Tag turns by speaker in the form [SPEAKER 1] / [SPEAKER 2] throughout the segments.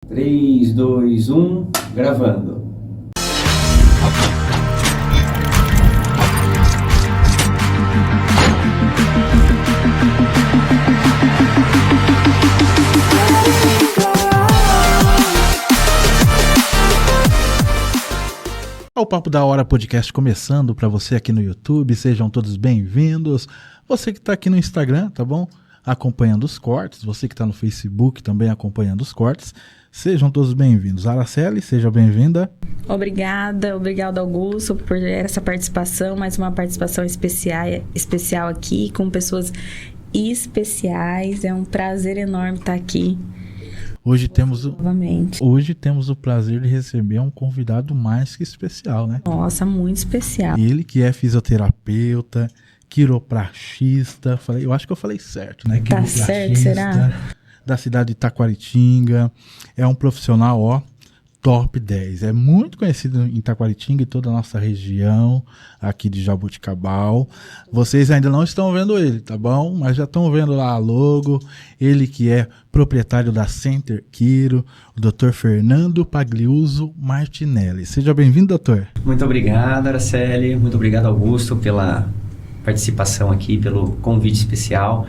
[SPEAKER 1] 3, 2, 1, gravando.
[SPEAKER 2] O Papo da Hora Podcast começando para você aqui no YouTube, sejam todos bem-vindos. Você que está aqui no Instagram, tá bom? Acompanhando os cortes, você que está no Facebook também acompanhando os cortes, sejam todos bem-vindos. Araceli, seja bem-vinda.
[SPEAKER 3] Obrigada Augusto por essa participação, mais uma participação especial aqui com pessoas especiais, é um prazer enorme estar aqui.
[SPEAKER 2] Hoje temos o prazer de receber um convidado mais que especial, né?
[SPEAKER 3] Nossa, muito especial.
[SPEAKER 2] Ele que é fisioterapeuta, quiropraxista, eu acho que eu falei certo, né?
[SPEAKER 3] Tá certo, será?
[SPEAKER 2] Da cidade de Taquaritinga, é um profissional, top 10. É muito conhecido em Taquaritinga e toda a nossa região aqui de Jaboticabal. Vocês ainda não estão vendo ele, tá bom? Mas já estão vendo lá a logo. Ele que é proprietário da Center Quiro, o Dr. Fernando Pagliuso Martinelli. Seja bem-vindo, doutor.
[SPEAKER 1] Muito obrigado, Araceli. Muito obrigado, Augusto, pela participação aqui, pelo convite especial.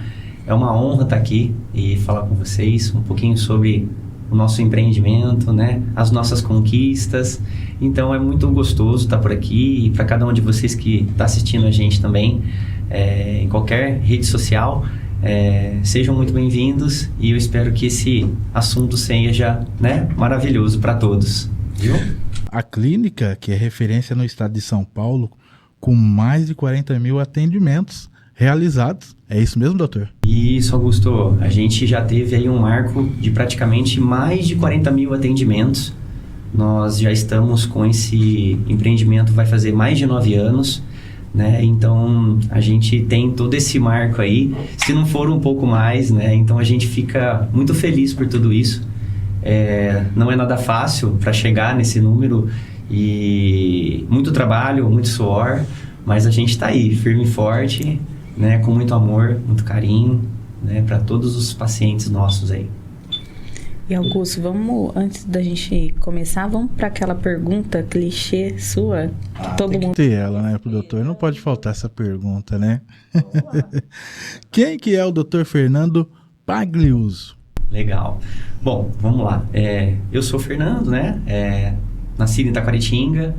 [SPEAKER 1] É uma honra estar aqui e falar com vocês um pouquinho sobre o nosso empreendimento, né? As nossas conquistas. Então é muito gostoso estar por aqui, e para cada um de vocês que está assistindo a gente também, em qualquer rede social, sejam muito bem-vindos, e eu espero que esse assunto seja, né, maravilhoso para todos. Viu?
[SPEAKER 2] A clínica, que é referência no estado de São Paulo, com mais de 40 mil atendimentos realizados. É isso mesmo, doutor?
[SPEAKER 1] Isso, Augusto. A gente já teve aí um marco de praticamente mais de 40 mil atendimentos. Nós já estamos com esse empreendimento, vai fazer mais de 9 anos, né? Então, a gente tem todo esse marco aí, se não for um pouco mais, né? Então, a gente fica muito feliz por tudo isso. Não é nada fácil para chegar nesse número, e muito trabalho, muito suor, mas a gente está aí, firme e forte, né, com muito amor, muito carinho, né, para todos os pacientes nossos aí.
[SPEAKER 3] E Augusto, antes da gente começar, vamos para aquela pergunta clichê sua, que todo mundo
[SPEAKER 2] tem ela, né, pro doutor? Não pode faltar essa pergunta, né? Quem que é o Dr. Fernando Pagliuso?
[SPEAKER 1] Legal. Bom, vamos lá. Eu sou o Fernando, né? Nascido em Taquaritinga.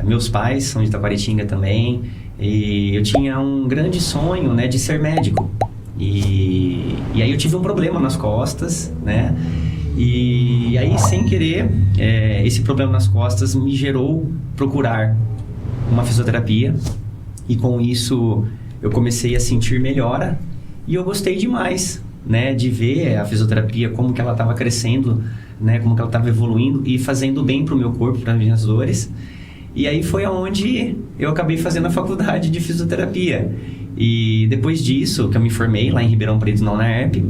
[SPEAKER 1] Meus pais são de Taquaritinga também. E eu tinha um grande sonho, né, de ser médico. E aí eu tive um problema nas costas, né? E aí, sem querer, esse problema nas costas me gerou procurar uma fisioterapia. E com isso eu comecei a sentir melhora. E eu gostei demais, né, de ver a fisioterapia, como que ela estava crescendo, né, como que ela estava evoluindo e fazendo bem para o meu corpo, para as minhas dores. E aí foi onde eu acabei fazendo a faculdade de fisioterapia. E depois disso, que eu me formei lá em Ribeirão Preto, na UNAERP,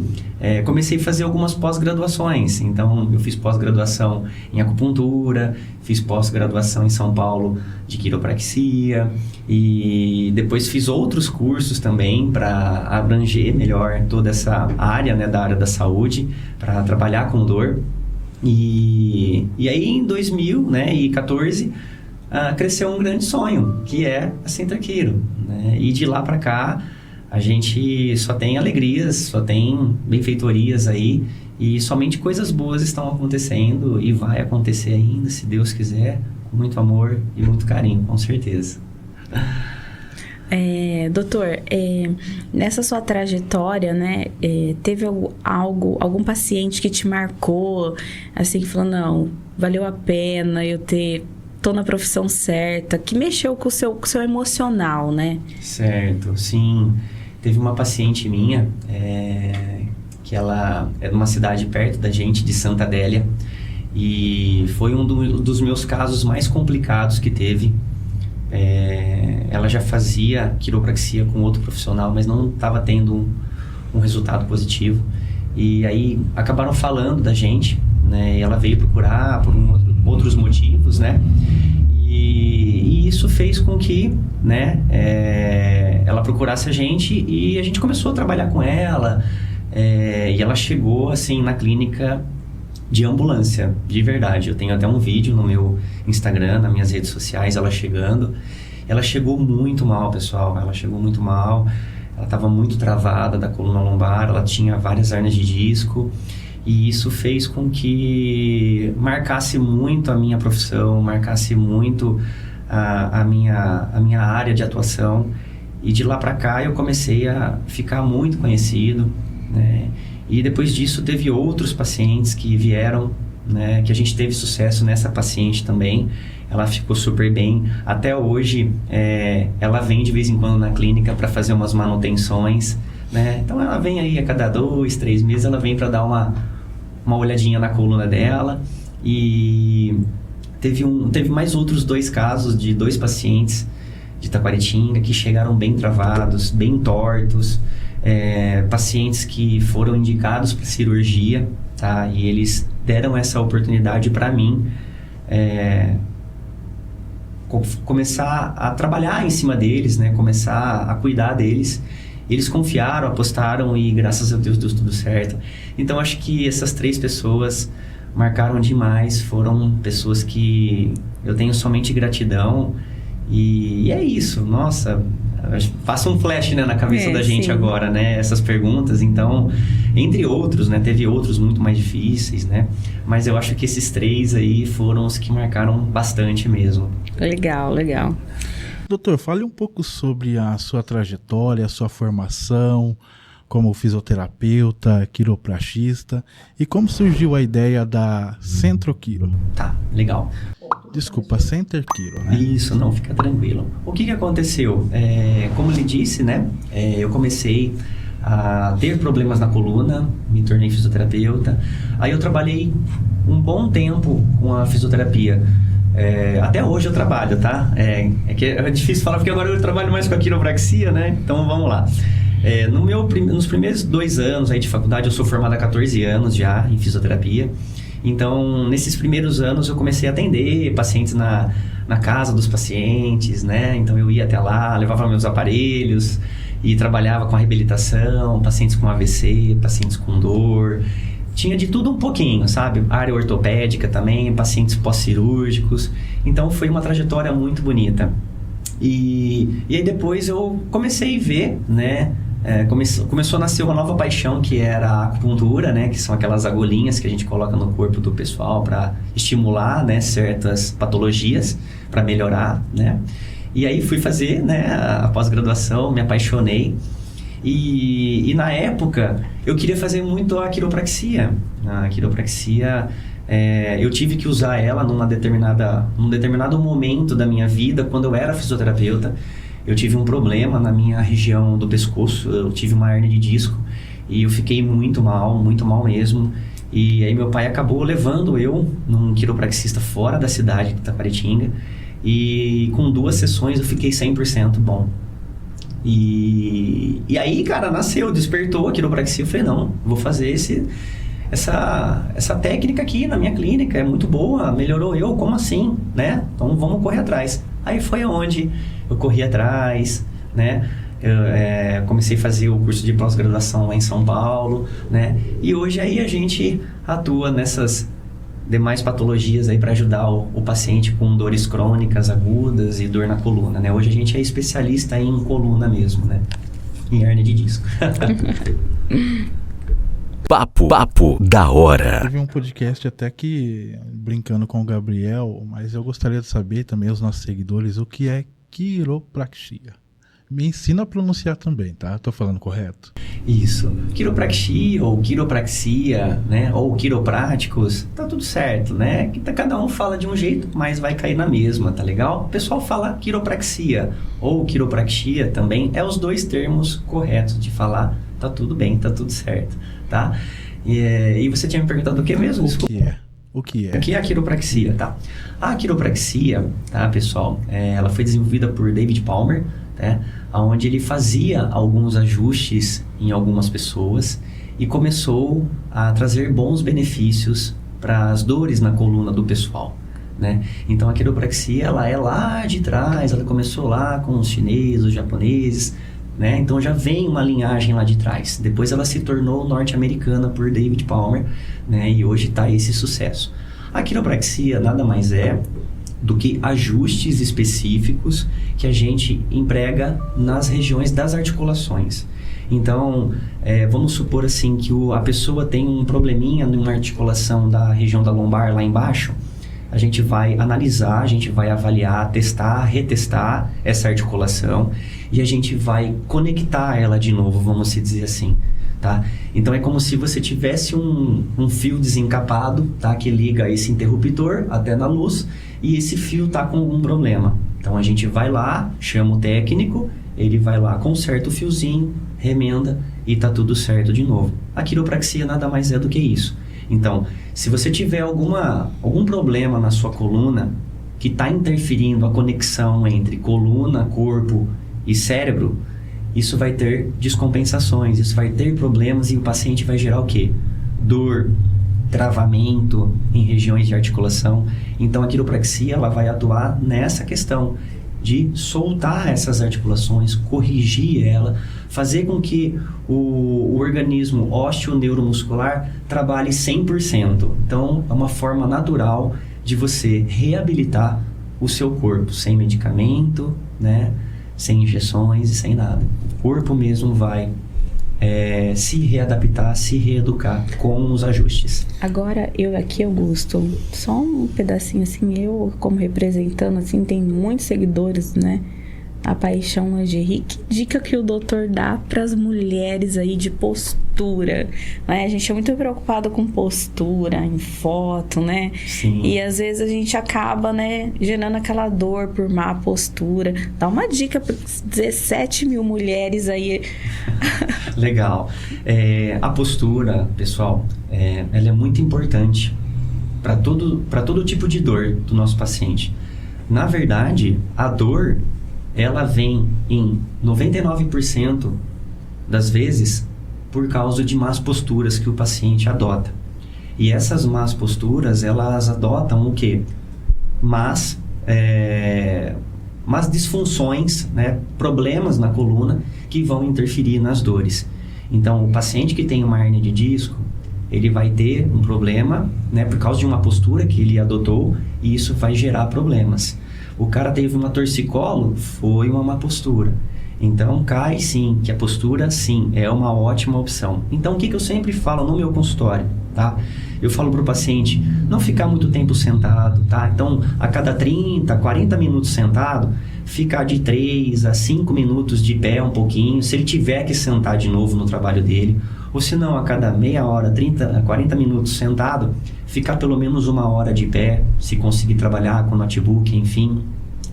[SPEAKER 1] comecei a fazer algumas pós-graduações. Então, eu fiz pós-graduação em acupuntura, fiz pós-graduação em São Paulo de quiropraxia, e depois fiz outros cursos também para abranger melhor toda essa área, né, da área da saúde, para trabalhar com dor. E aí, em 2014... cresceu um grande sonho, que é a Center Quiro, né? E de lá para cá, a gente só tem alegrias, só tem benfeitorias aí, e somente coisas boas estão acontecendo, e vai acontecer ainda, se Deus quiser, com muito amor e muito carinho, com certeza.
[SPEAKER 3] Doutor, nessa sua trajetória, né, teve algum paciente que te marcou, assim, que falou, não, valeu a pena tô na profissão certa, que mexeu com o seu emocional, né? Certo,
[SPEAKER 1] sim. Teve uma paciente minha, que ela é de uma cidade perto da gente, de Santa Adélia, e foi um dos meus casos mais complicados que teve. Ela já fazia quiropraxia com outro profissional, mas não estava tendo um resultado positivo. E aí acabaram falando da gente, né? E ela veio procurar por outros motivos, né? E isso fez com que, né, ela procurasse a gente, e a gente começou a trabalhar com ela. E ela chegou assim na clínica de ambulância, de verdade. Eu tenho até um vídeo no meu Instagram, nas minhas redes sociais, ela chegando. Ela chegou muito mal, pessoal. Ela chegou muito mal. Ela estava muito travada da coluna lombar. Ela tinha várias hernias de disco. E isso fez com que marcasse muito a minha profissão, marcasse muito a minha área de atuação. E de lá para cá eu comecei a ficar muito conhecido, né? E depois disso teve outros pacientes que vieram, né? Que a gente teve sucesso nessa paciente também. Ela ficou super bem. Até hoje ela vem de vez em quando na clínica para fazer umas manutenções, né? Então ela vem aí a cada 2, 3 meses, ela vem para dar uma olhadinha na coluna dela. E teve mais outros 2 casos de 2 pacientes de Taquaritinga que chegaram bem travados, bem tortos, pacientes que foram indicados para cirurgia, tá? E eles deram essa oportunidade para mim começar a trabalhar em cima deles, né? Começar a cuidar deles. Eles confiaram, apostaram e graças a Deus deu tudo certo. Então acho que essas 3 pessoas marcaram demais, foram pessoas que eu tenho somente gratidão. E é isso, nossa, passa um flash, né, na cabeça da gente, sim, agora, né, essas perguntas. Então, entre outros, né, teve outros muito mais difíceis, né, mas eu acho que esses 3 aí foram os que marcaram bastante mesmo.
[SPEAKER 3] Legal.
[SPEAKER 2] Doutor, fale um pouco sobre a sua trajetória, a sua formação como fisioterapeuta, quiropraxista e como surgiu a ideia da Centroquiro.
[SPEAKER 1] Tá, legal.
[SPEAKER 2] Desculpa, Center Quiro, né?
[SPEAKER 1] Isso, não, fica tranquilo. O que aconteceu? Como ele disse, né? Eu comecei a ter problemas na coluna, me tornei fisioterapeuta. Aí eu trabalhei um bom tempo com a fisioterapia. Até hoje eu trabalho, tá? Que é difícil falar porque agora eu trabalho mais com a quiropraxia, né? Então vamos lá. Nos primeiros 2 anos aí de faculdade, eu sou formado há 14 anos já em fisioterapia. Então, nesses primeiros anos, eu comecei a atender pacientes na casa dos pacientes, né? Então, eu ia até lá, levava meus aparelhos e trabalhava com a reabilitação, pacientes com AVC, pacientes com dor. Tinha de tudo um pouquinho, sabe? Área ortopédica também, pacientes pós-cirúrgicos. Então, foi uma trajetória muito bonita. E aí, depois, eu comecei a ver, né? Começou a nascer uma nova paixão, que era a acupuntura, né? Que são aquelas agulhinhas que a gente coloca no corpo do pessoal para estimular, né, certas patologias, para melhorar, né? E aí fui fazer, né, a pós-graduação, me apaixonei. E na época, eu queria fazer muito a quiropraxia. A quiropraxia, eu tive que usar ela num determinado momento da minha vida, quando eu era fisioterapeuta. Eu tive um problema na minha região do pescoço, eu tive uma hernia de disco e eu fiquei muito mal mesmo. E aí meu pai acabou levando eu num quiropraxista fora da cidade de Taquaritinga e com 2 sessões eu fiquei 100% bom. E aí, cara, despertou a quiropraxia. Eu falei, não, vou fazer essa técnica aqui na minha clínica, é muito boa, melhorou eu, como assim, né? Então vamos correr atrás. Aí foi onde eu corri atrás, né? Eu comecei a fazer o curso de pós-graduação lá em São Paulo, né? E hoje aí a gente atua nessas demais patologias aí para ajudar o paciente com dores crônicas, agudas e dor na coluna, né? Hoje a gente é especialista em coluna mesmo, né? Em hernia de disco.
[SPEAKER 4] Papo da hora.
[SPEAKER 2] Teve um podcast até que, brincando com o Gabriel, mas eu gostaria de saber também, os nossos seguidores, o que é quiropraxia. Me ensina a pronunciar também, tá? Tô falando correto?
[SPEAKER 1] Isso. Quiropraxia ou quiropraxia, né? Ou quiropráticos, tá tudo certo, né? Cada um fala de um jeito, mas vai cair na mesma, tá legal? O pessoal fala quiropraxia ou quiropraxia também, é os 2 termos corretos de falar. Tá tudo bem, tá tudo certo, tá? E você tinha me perguntado o que mesmo?
[SPEAKER 2] O que é?
[SPEAKER 1] O que é a quiropraxia, tá? A quiropraxia, tá, pessoal, ela foi desenvolvida por David Palmer, né? Onde ele fazia alguns ajustes em algumas pessoas e começou a trazer bons benefícios para as dores na coluna do pessoal, né? Então a quiropraxia, ela é lá de trás, ela começou lá com os chineses, os japoneses, né? Então já vem uma linhagem lá de trás. Depois ela se tornou norte-americana por David Palmer, né? E hoje está esse sucesso. A quiropraxia nada mais é do que ajustes específicos que a gente emprega nas regiões das articulações. Então, vamos supor assim que a pessoa tem um probleminha numa articulação da região da lombar lá embaixo. A gente vai analisar, a gente vai avaliar, testar, retestar essa articulação e a gente vai conectar ela de novo, vamos dizer assim, tá? Então é como se você tivesse um fio desencapado, tá? Que liga esse interruptor até na luz e esse fio tá com algum problema. Então a gente vai lá, chama o técnico, ele vai lá, conserta o fiozinho, remenda e tá tudo certo de novo. A quiropraxia nada mais é do que isso. Então, se você tiver algum problema na sua coluna que está interferindo a conexão entre coluna, corpo e cérebro, isso vai ter descompensações, isso vai ter problemas e o paciente vai gerar o quê? Dor, travamento em regiões de articulação. Então, a quiropraxia ela vai atuar nessa questão de soltar essas articulações, corrigir ela, fazer com que o organismo osteoneuromuscular trabalhe 100%. Então, é uma forma natural de você reabilitar o seu corpo, sem medicamento, né? Sem injeções e sem nada. O corpo mesmo vai se readaptar, se reeducar com os ajustes.
[SPEAKER 3] Agora, eu aqui, Augusto, só um pedacinho assim, eu como representando, assim, tem muitos seguidores, né? A Paixão Lingerie. Que dica que o doutor dá para as mulheres aí de postura, né? A gente é muito preocupado com postura em foto, né?
[SPEAKER 1] Sim.
[SPEAKER 3] E às vezes a gente acaba, né, gerando aquela dor por má postura. Dá uma dica para 17 mil mulheres aí.
[SPEAKER 1] Legal. A postura, pessoal, ela é muito importante para todo tipo de dor do nosso paciente. Na verdade, a dor ela vem em 99% das vezes por causa de más posturas que o paciente adota. E essas más posturas, elas adotam o quê? Más disfunções, né? Problemas na coluna que vão interferir nas dores. Então, o paciente que tem uma hérnia de disco, ele vai ter um problema, né? Por causa de uma postura que ele adotou e isso vai gerar problemas. O cara teve uma torcicolo, foi uma má postura. Então, cai sim, que a postura, sim, é uma ótima opção. Então, o que eu sempre falo no meu consultório, tá? Eu falo para o paciente não ficar muito tempo sentado, tá? Então, a cada 30, 40 minutos sentado, ficar de 3 a 5 minutos de pé um pouquinho, se ele tiver que sentar de novo no trabalho dele. Ou se não, a cada meia hora, 30 a 40 minutos sentado, ficar pelo menos 1 hora de pé, se conseguir trabalhar com notebook, enfim,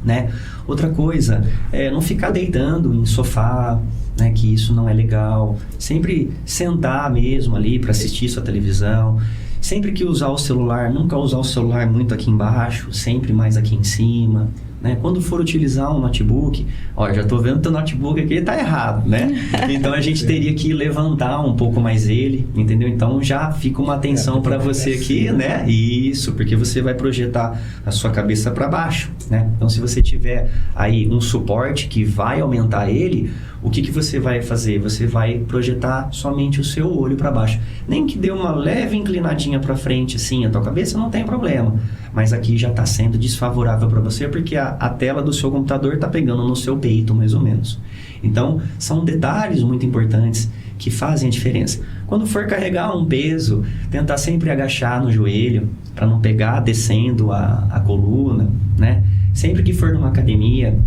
[SPEAKER 1] né? Outra coisa, não ficar deitando em sofá, né? Que isso não é legal. Sempre sentar mesmo ali para assistir sua televisão. Sempre que usar o celular, nunca usar o celular muito aqui embaixo, sempre mais aqui em cima, né? Quando for utilizar um notebook, ó, já estou vendo que o notebook aqui está errado, né? Então a gente teria que levantar um pouco mais ele, entendeu? Então já fica uma atenção para você aqui, né? Isso, porque você vai projetar a sua cabeça para baixo, né? Então se você tiver aí um suporte que vai aumentar ele, o que você vai fazer? Você vai projetar somente o seu olho para baixo. Nem que dê uma leve inclinadinha para frente, assim, a tua cabeça não tem problema. Mas aqui já está sendo desfavorável para você, porque a tela do seu computador está pegando no seu peito, mais ou menos. Então, são detalhes muito importantes que fazem a diferença. Quando for carregar um peso, tentar sempre agachar no joelho, para não pegar descendo a coluna, né? Sempre que for numa academia,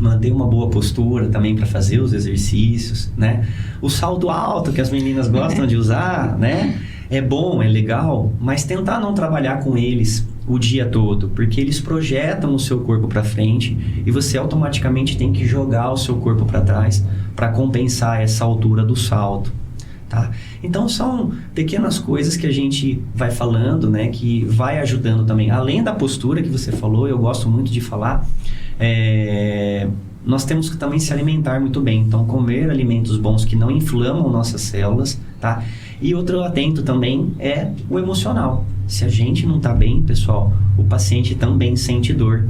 [SPEAKER 1] manter uma boa postura também para fazer os exercícios, né? O salto alto que as meninas gostam de usar, né? É bom, é legal, mas tentar não trabalhar com eles o dia todo, porque eles projetam o seu corpo para frente e você automaticamente tem que jogar o seu corpo para trás para compensar essa altura do salto, tá? Então são pequenas coisas que a gente vai falando, né? Que vai ajudando também. Além da postura que você falou, eu gosto muito de falar, nós temos que também se alimentar muito bem. Então, comer alimentos bons que não inflamam nossas células, tá? E outro atento também é o emocional. Se a gente não está bem, pessoal, o paciente também sente dor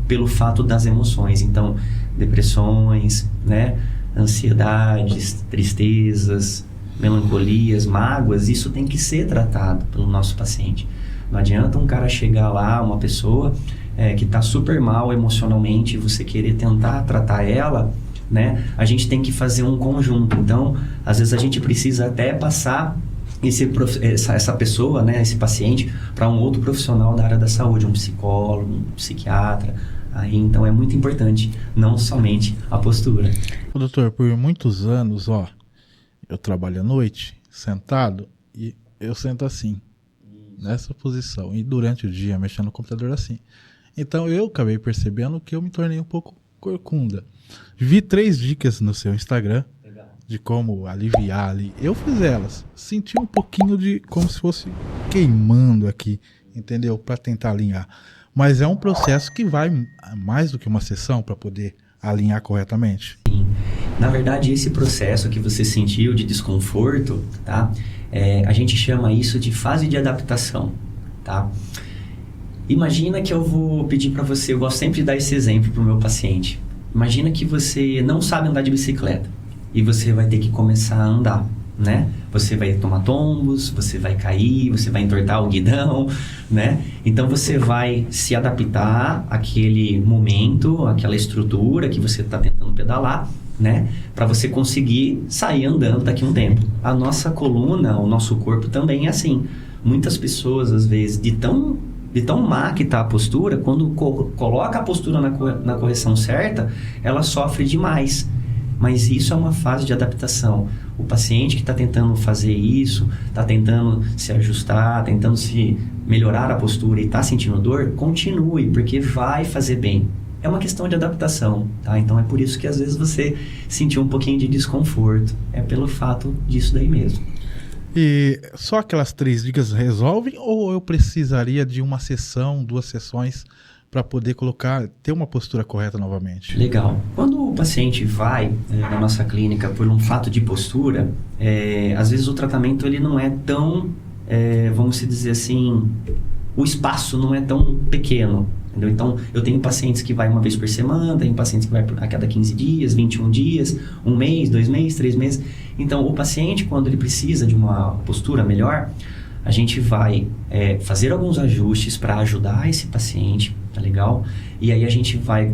[SPEAKER 1] pelo fato das emoções. Então, depressões, né? ansiedades, tristezas, melancolias, mágoas, isso tem que ser tratado pelo nosso paciente. Não adianta um cara chegar lá, uma pessoa que está super mal emocionalmente, e você querer tentar tratar ela, né? A gente tem que fazer um conjunto. Então, às vezes a gente precisa até passar essa pessoa, né, esse paciente, para um outro profissional da área da saúde, um psicólogo, um psiquiatra. Aí, então, é muito importante, não somente a postura.
[SPEAKER 2] Doutor, por muitos anos, eu trabalho à noite, sentado, e eu sento assim, nessa posição, e durante o dia mexendo no computador assim. Então, eu acabei percebendo que eu me tornei um pouco corcunda. Vi 3 dicas no seu Instagram de como aliviar ali. Eu fiz elas. Senti um pouquinho de como se fosse queimando aqui, entendeu? Para tentar alinhar. Mas é um processo que vai mais do que uma sessão para poder alinhar corretamente.
[SPEAKER 1] Sim. Na verdade, esse processo que você sentiu de desconforto, tá? A gente chama isso de fase de adaptação, tá? Imagina que eu vou pedir para você, eu gosto sempre de dar esse exemplo para o meu paciente. Imagina que você não sabe andar de bicicleta e você vai ter que começar a andar, né? Você vai tomar tombos, você vai cair, você vai entortar o guidão, né? Então você vai se adaptar àquele momento, àquela estrutura que você está tentando pedalar, né? Para você conseguir sair andando daqui a um tempo. A nossa coluna, o nosso corpo também é assim. Muitas pessoas, às vezes, de tão má que está a postura, quando coloca a postura na correção certa, ela sofre demais. Mas isso é uma fase de adaptação. O paciente que está tentando fazer isso, está tentando se ajustar, tentando se melhorar a postura e está sentindo dor, continue, porque vai fazer bem. É uma questão de adaptação, tá? Então é por isso que às vezes você sentiu um pouquinho de desconforto. É pelo fato disso daí mesmo.
[SPEAKER 2] E só aquelas 3 dicas resolvem ou eu precisaria de uma sessão, 2 sessões para poder ter uma postura correta novamente?
[SPEAKER 1] Legal. Quando o paciente vai na nossa clínica por um fato de postura, às vezes o tratamento ele não é tão, vamos dizer assim, o espaço não é tão pequeno. Entendeu? Então, eu tenho pacientes que vai uma vez por semana, tenho pacientes que vai a cada 15 dias, 21 dias, 1 mês, 2 meses, 3 meses. Então, o paciente, quando ele precisa de uma postura melhor, a gente vai fazer alguns ajustes para ajudar esse paciente, tá legal? E aí a gente vai,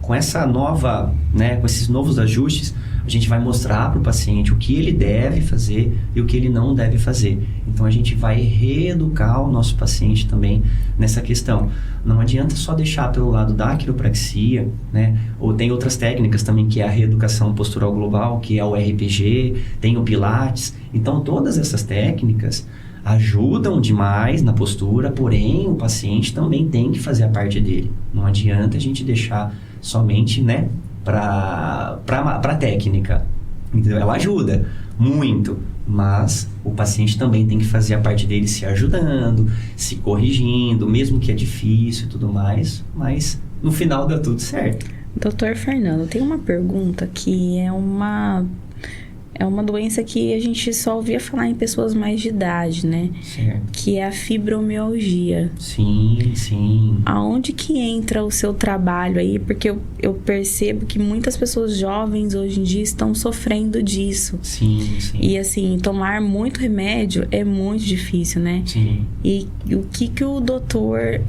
[SPEAKER 1] com essa nova, né, com esses novos ajustes, a gente vai mostrar para o paciente o que ele deve fazer e o que ele não deve fazer. Então a gente vai reeducar o nosso paciente também nessa questão. Não adianta só deixar pelo lado da quiropraxia, né? Ou tem outras técnicas também, que é a reeducação postural global, que é o RPG, tem o Pilates. Então todas essas técnicas ajudam demais na postura, porém o paciente também tem que fazer a parte dele. Não adianta a gente deixar somente, né, para técnica. Entendeu? Ela ajuda muito, mas o paciente também tem que fazer a parte dele, se ajudando, se corrigindo, mesmo que é difícil e tudo mais, mas no final dá tudo certo.
[SPEAKER 3] Doutor Fernando, tem uma pergunta que é uma doença que a gente só ouvia falar em pessoas mais de idade, né?
[SPEAKER 1] Certo.
[SPEAKER 3] Que é a fibromialgia.
[SPEAKER 1] Sim, sim.
[SPEAKER 3] Aonde que entra o seu trabalho aí? Porque eu percebo que muitas pessoas jovens hoje em dia estão sofrendo disso.
[SPEAKER 1] Sim, sim.
[SPEAKER 3] E assim, tomar muito remédio é muito difícil, né?
[SPEAKER 1] Sim.
[SPEAKER 3] E o que o doutor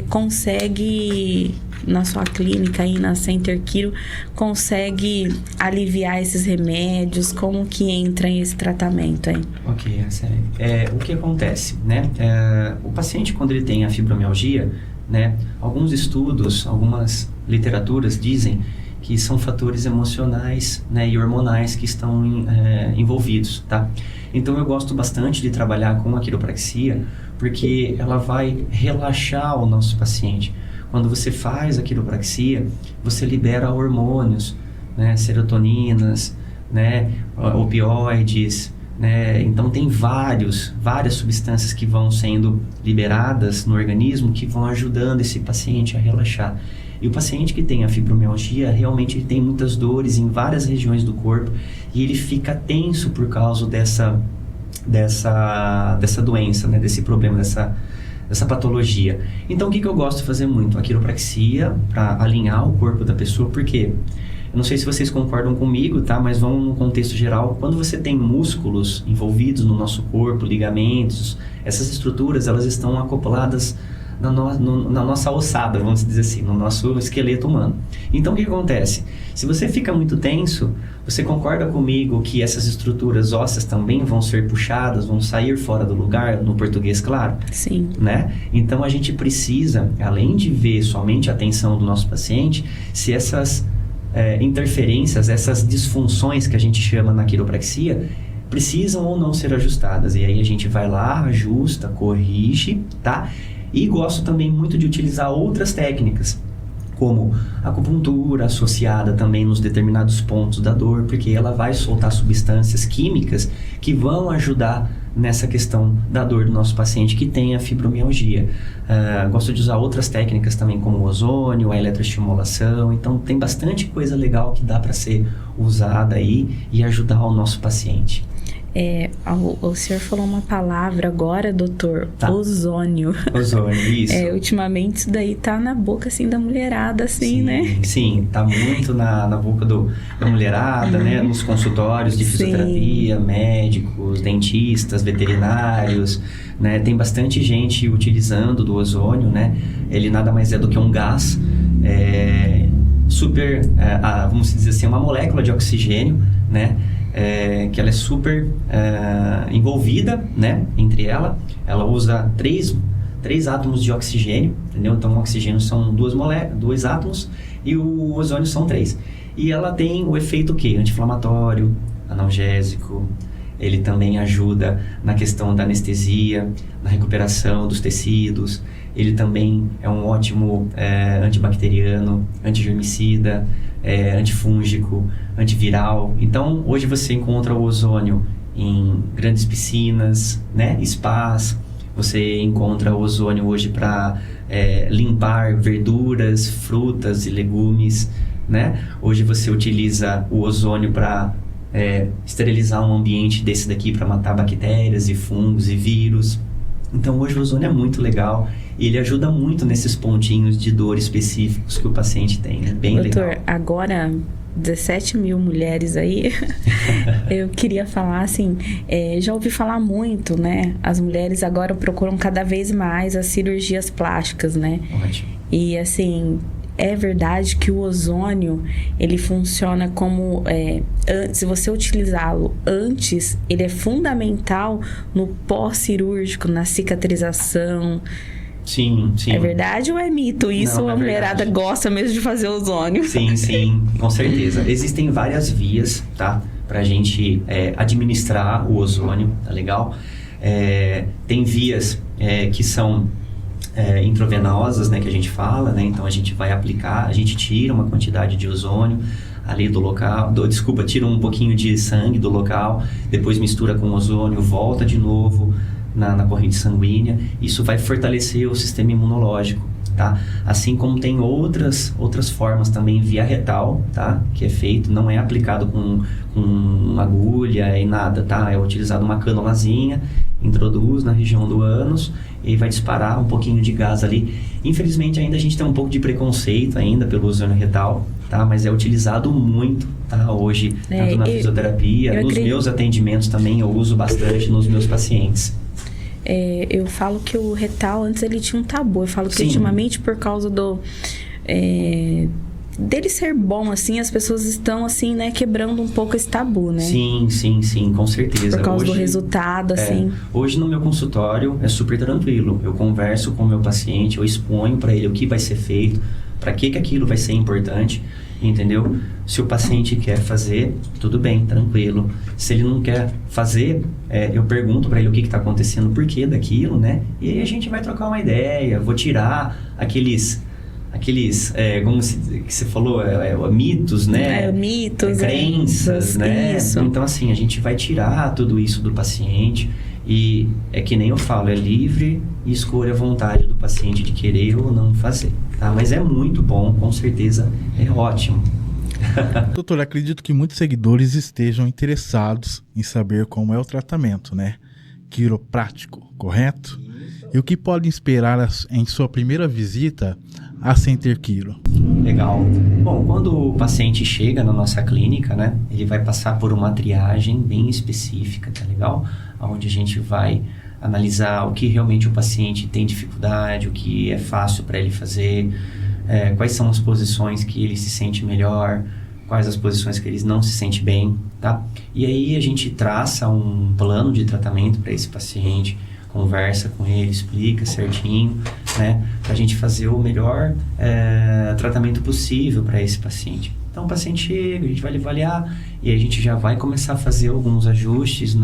[SPEAKER 3] consegue, na sua clínica aí na Center Quiro, consegue aliviar esses remédios? Como que entra em esse tratamento aí?
[SPEAKER 1] Ok, o que acontece, né? O paciente, quando ele tem a fibromialgia, né? Alguns estudos, algumas literaturas dizem que são fatores emocionais, né, e hormonais que estão envolvidos, tá? Então eu gosto bastante de trabalhar com a quiropraxia, porque ela vai relaxar o nosso paciente. Quando você faz a quiropraxia, você libera hormônios, né, serotoninas, né, opioides, né? Então tem várias substâncias que vão sendo liberadas no organismo que vão ajudando esse paciente a relaxar. E o paciente que tem a fibromialgia, realmente ele tem muitas dores em várias regiões do corpo e ele fica tenso por causa dessa doença, né? Desse problema, dessa patologia. Então o que eu gosto de fazer muito? A quiropraxia, para alinhar o corpo da pessoa, porque Eu não sei se vocês concordam comigo, tá? Mas vamos no contexto geral. Quando você tem músculos envolvidos no nosso corpo, ligamentos, essas estruturas, elas estão acopladas na nossa ossada, vamos dizer assim, no nosso esqueleto humano. Então, o que acontece? Se você fica muito tenso, você concorda comigo que essas estruturas ósseas também vão ser puxadas, vão sair fora do lugar, no português claro?
[SPEAKER 3] Sim.
[SPEAKER 1] Né? Então, a gente precisa, além de ver somente a tensão do nosso paciente, se essas interferências, essas disfunções que a gente chama na quiropraxia, precisam ou não ser ajustadas. E aí a gente vai lá, ajusta, corrige, tá? E gosto também muito de utilizar outras técnicas, como acupuntura associada também nos determinados pontos da dor, porque ela vai soltar substâncias químicas que vão ajudar nessa questão da dor do nosso paciente que tem a fibromialgia. Gosto de usar outras técnicas também, como o ozônio, a eletroestimulação. Então, tem bastante coisa legal que dá para ser usada aí e ajudar o nosso paciente.
[SPEAKER 3] O senhor falou uma palavra agora, doutor,
[SPEAKER 1] Tá.
[SPEAKER 3] Ozônio.
[SPEAKER 1] Ozônio, isso.
[SPEAKER 3] Ultimamente isso daí tá na boca, assim, da mulherada, assim,
[SPEAKER 1] Sim,
[SPEAKER 3] né?
[SPEAKER 1] sim, tá muito na boca da mulherada, né? Nos consultórios de fisioterapia, médicos, dentistas, veterinários, né? Tem bastante gente utilizando do ozônio, né? Ele nada mais é do que um gás vamos dizer assim, uma molécula de oxigênio, né? Que ela é super envolvida, né? Entre ela usa três átomos de oxigênio, entendeu? Então, o oxigênio são dois átomos e o ozônio são 3. E ela tem o efeito o quê? Anti-inflamatório, analgésico. Ele também ajuda na questão da anestesia, na recuperação dos tecidos. Ele também é um ótimo antibacteriano, antigermicida, antifúngico, antiviral. Então, hoje você encontra o ozônio em grandes piscinas, né? Spas. Você encontra o ozônio hoje para limpar verduras, frutas e legumes, né? Hoje você utiliza o ozônio para esterilizar um ambiente desse daqui para matar bactérias e fungos e vírus. Então, hoje o ozônio é muito legal e ele ajuda muito nesses pontinhos de dor específicos que o paciente tem. É bem legal.
[SPEAKER 3] Doutor, agora 17 mil mulheres aí, eu queria falar assim, já ouvi falar muito, né? As mulheres agora procuram cada vez mais as cirurgias plásticas, né?
[SPEAKER 1] Ótimo.
[SPEAKER 3] E assim, é verdade que o ozônio, ele funciona como, se você utilizá-lo antes, ele é fundamental no pós-cirúrgico, na cicatrização.
[SPEAKER 1] Sim, sim.
[SPEAKER 3] É verdade ou é mito? Isso
[SPEAKER 1] Não,
[SPEAKER 3] a mulherada gosta mesmo de fazer ozônio?
[SPEAKER 1] Sim, sim, com certeza. Existem várias vias, tá? Pra gente administrar o ozônio, tá legal? Tem vias que são intravenosas, né, que a gente fala, né? Então a gente vai aplicar, a gente tira uma quantidade de ozônio ali do local, tira um pouquinho de sangue do local, depois mistura com ozônio, volta de novo na corrente sanguínea. Isso vai fortalecer o sistema imunológico, tá? Assim como tem outras formas também via retal, tá? Que é feito, não é aplicado com agulha e nada, tá? É utilizado uma canulazinha, introduz na região do ânus e vai disparar um pouquinho de gás ali. Infelizmente ainda a gente tem um pouco de preconceito ainda pelo ozônio retal, tá? Mas é utilizado muito, tá? Hoje, tanto na fisioterapia, nos meus atendimentos também eu uso bastante nos meus pacientes.
[SPEAKER 3] Eu falo que o retal, antes ele tinha um tabu. Eu falo que
[SPEAKER 1] Sim.
[SPEAKER 3] ultimamente, por causa dele ser bom, assim, as pessoas estão, assim, né, quebrando um pouco esse tabu, né?
[SPEAKER 1] Sim, com certeza.
[SPEAKER 3] Por causa do resultado, assim.
[SPEAKER 1] Hoje no meu consultório é super tranquilo. Eu converso com o meu paciente, eu exponho para ele o que vai ser feito, para que aquilo vai ser importante, entendeu? Se o paciente quer fazer, tudo bem, tranquilo. Se ele não quer fazer, eu pergunto para ele o que está acontecendo, por que daquilo, né? E aí a gente vai trocar uma ideia, vou tirar aqueles como que você falou, mitos, né?
[SPEAKER 3] Mitos,
[SPEAKER 1] crenças, né?
[SPEAKER 3] Isso.
[SPEAKER 1] Então, assim, a gente vai tirar tudo isso do paciente e é que nem eu falo, é livre e escolha a vontade do paciente de querer ou não fazer, tá? Mas é muito bom, com certeza, é ótimo.
[SPEAKER 2] Doutor, acredito que muitos seguidores estejam interessados em saber como é o tratamento, né? Quiroprático, correto? E o que podem esperar em sua primeira visita a Center Quiro?
[SPEAKER 1] Legal. Bom, quando o paciente chega na nossa clínica, né, ele vai passar por uma triagem bem específica, tá legal? Onde a gente vai analisar o que realmente o paciente tem dificuldade, o que é fácil para ele fazer, quais são as posições que ele se sente melhor, quais as posições que ele não se sente bem, tá? E aí a gente traça um plano de tratamento para esse paciente, conversa com ele, explica certinho, né? Pra gente fazer o melhor tratamento possível para esse paciente. Então o paciente chega, a gente vai avaliar e a gente já vai começar a fazer alguns ajustes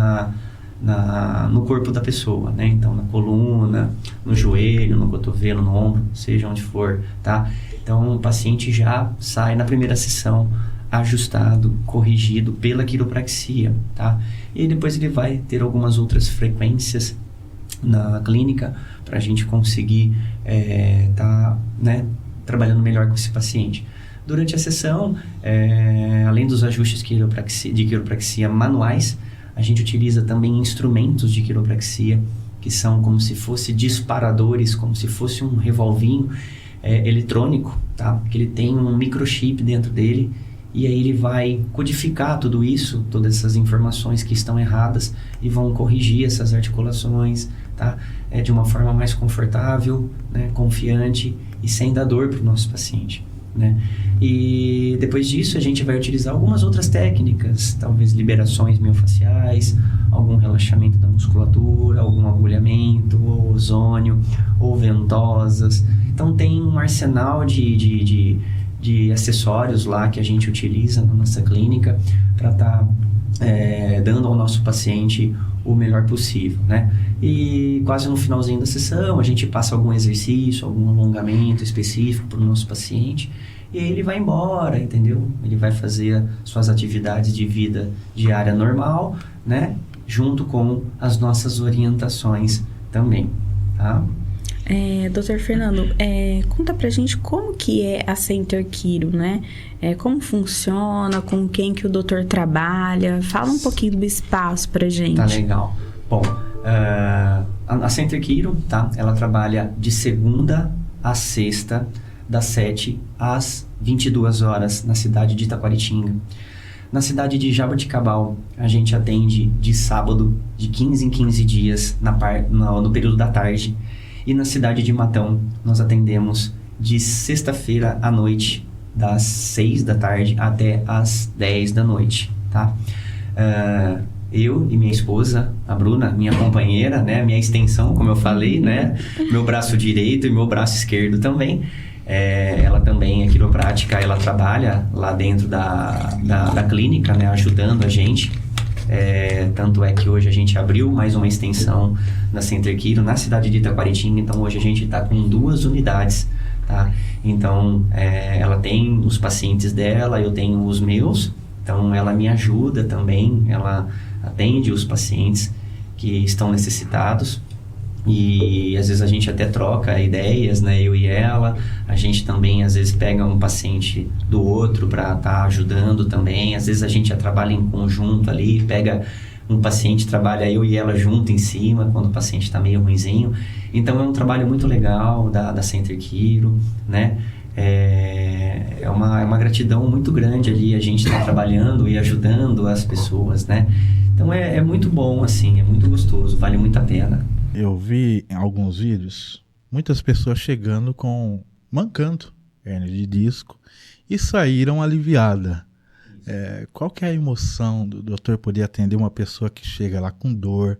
[SPEAKER 1] no corpo da pessoa, né? Então na coluna, no joelho, no cotovelo, no ombro, seja onde for, tá? Então o paciente já sai na primeira sessão ajustado, corrigido pela quiropraxia, tá? E depois ele vai ter algumas outras frequências na clínica para a gente conseguir né, trabalhando melhor com esse paciente. Durante a sessão, além dos ajustes de quiropraxia manuais, a gente utiliza também instrumentos de quiropraxia que são como se fosse disparadores, como se fosse um revolvinho eletrônico, tá? Que ele tem um microchip dentro dele e aí ele vai codificar tudo isso, todas essas informações que estão erradas e vão corrigir essas articulações, tá? De uma forma mais confortável, né? Confiante e sem dar dor para o nosso paciente, né? E depois disso a gente vai utilizar algumas outras técnicas, talvez liberações miofasciais, algum relaxamento da musculatura, algum agulhamento, ou ozônio, ou ventosas. Então tem um arsenal de acessórios lá que a gente utiliza na nossa clínica para estar dando ao nosso paciente o melhor possível, né? E quase no finalzinho da sessão a gente passa algum exercício, algum alongamento específico para o nosso paciente e aí ele vai embora, entendeu? Ele vai fazer suas atividades de vida diária normal, né? Junto com as nossas orientações também, tá?
[SPEAKER 3] Doutor Fernando, conta pra gente como que é a Center Quiro, né? Como funciona, com quem que o doutor trabalha. Fala um pouquinho do espaço pra gente.
[SPEAKER 1] Tá legal. Bom, a Center Quiro, tá? Ela trabalha de segunda a sexta, das 7 às 22 horas, na cidade de Itaquaritinga. Na cidade de Jaboticabal, a gente atende de sábado, de 15 em 15 dias, no período da tarde. E na cidade de Matão, nós atendemos de sexta-feira à noite, das 6 da tarde até as 10 da noite, tá? Eu e minha esposa, a Bruna, minha companheira, né? Minha extensão, como eu falei, né? Meu braço direito e meu braço esquerdo também. Ela também é quiroprática, ela trabalha lá dentro da clínica, né? Ajudando a gente. Tanto é que hoje a gente abriu mais uma extensão da Center Quiro na cidade de Itaquaritinga, então hoje a gente está com 2 unidades, tá? Então, ela tem os pacientes dela, eu tenho os meus, então ela me ajuda também, ela atende os pacientes que estão necessitados e às vezes a gente até troca ideias, né, eu e ela, a gente também às vezes pega um paciente do outro para estar ajudando também, às vezes a gente já trabalha em conjunto ali, pega um paciente, trabalha eu e ela junto em cima, quando o paciente está meio ruinzinho, então é um trabalho muito legal da Center Quiro, né, é uma gratidão muito grande ali, a gente está trabalhando e ajudando as pessoas, né, então é muito bom assim, é muito gostoso, vale muito a pena.
[SPEAKER 2] Eu vi em alguns vídeos muitas pessoas chegando mancando hérnia de disco e saíram aliviadas. Qual que é a emoção do doutor poder atender uma pessoa que chega lá com dor?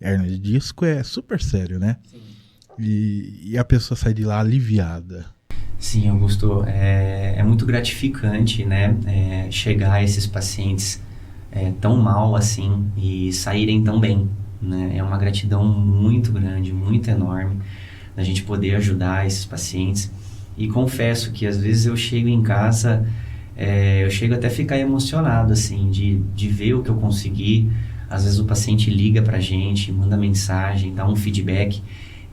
[SPEAKER 2] Hérnia de disco é super sério, né?
[SPEAKER 1] Sim.
[SPEAKER 2] E a pessoa sai de lá aliviada.
[SPEAKER 1] Sim, Augusto, é muito gratificante, né? Chegar a esses pacientes tão mal assim e saírem tão bem. Né? É uma gratidão muito grande, muito enorme da gente poder ajudar esses pacientes e confesso que às vezes eu chego em casa, eu chego até a ficar emocionado assim, de ver o que eu consegui. Às vezes o paciente liga pra gente, manda mensagem, dá um feedback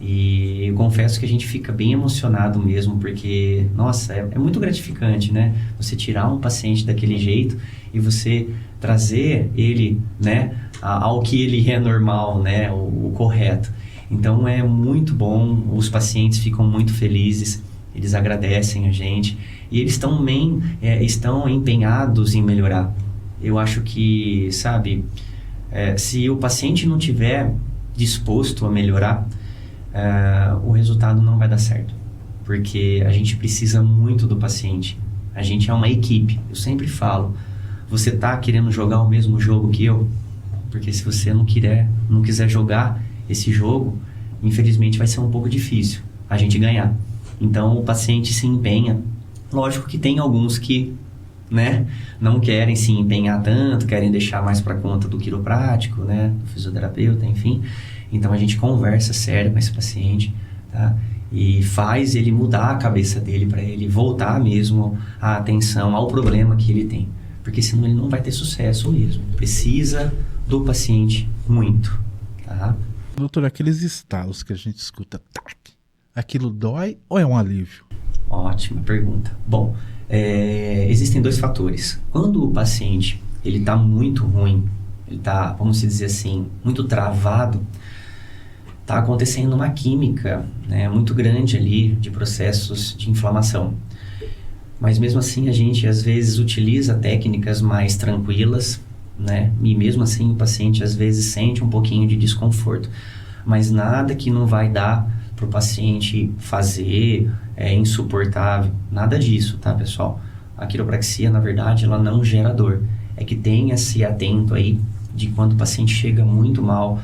[SPEAKER 1] e eu confesso que a gente fica bem emocionado mesmo, porque nossa, é muito gratificante, né? Você tirar um paciente daquele jeito e você trazer ele, né, ao que ele é normal, né, o correto. Então é muito bom, os pacientes ficam muito felizes eles agradecem a gente e eles estão empenhados em melhorar. Eu acho que, sabe, se o paciente não tiver disposto a melhorar, o resultado não vai dar certo, porque a gente precisa muito do paciente. A gente é uma equipe. Eu sempre falo, você tá querendo jogar o mesmo jogo que eu? Porque se você não quiser jogar esse jogo, infelizmente vai ser um pouco difícil a gente ganhar. Então o paciente se empenha. Lógico que tem alguns que, né, não querem se empenhar tanto, querem deixar mais para conta do quiroprático, né, do fisioterapeuta, enfim. Então a gente conversa sério com esse paciente, tá? E faz ele mudar a cabeça dele para ele voltar mesmo a atenção ao problema que ele tem. Porque senão ele não vai ter sucesso mesmo. Precisa do paciente muito, tá?
[SPEAKER 2] Doutor, aqueles estalos que a gente escuta, tac, aquilo dói ou é um alívio?
[SPEAKER 1] Ótima pergunta. Bom, existem 2 fatores. Quando o paciente ele está muito ruim, ele está, vamos dizer assim, muito travado, está acontecendo uma química, né, muito grande ali de processos de inflamação. Mas mesmo assim a gente às vezes utiliza técnicas mais tranquilas, né, e mesmo assim o paciente às vezes sente um pouquinho de desconforto. Mas nada que não vai dar para o paciente fazer, insuportável, nada disso, tá, pessoal? A quiropraxia, na verdade, ela não gera dor. É que tenha-se atento aí de quando o paciente chega muito mal,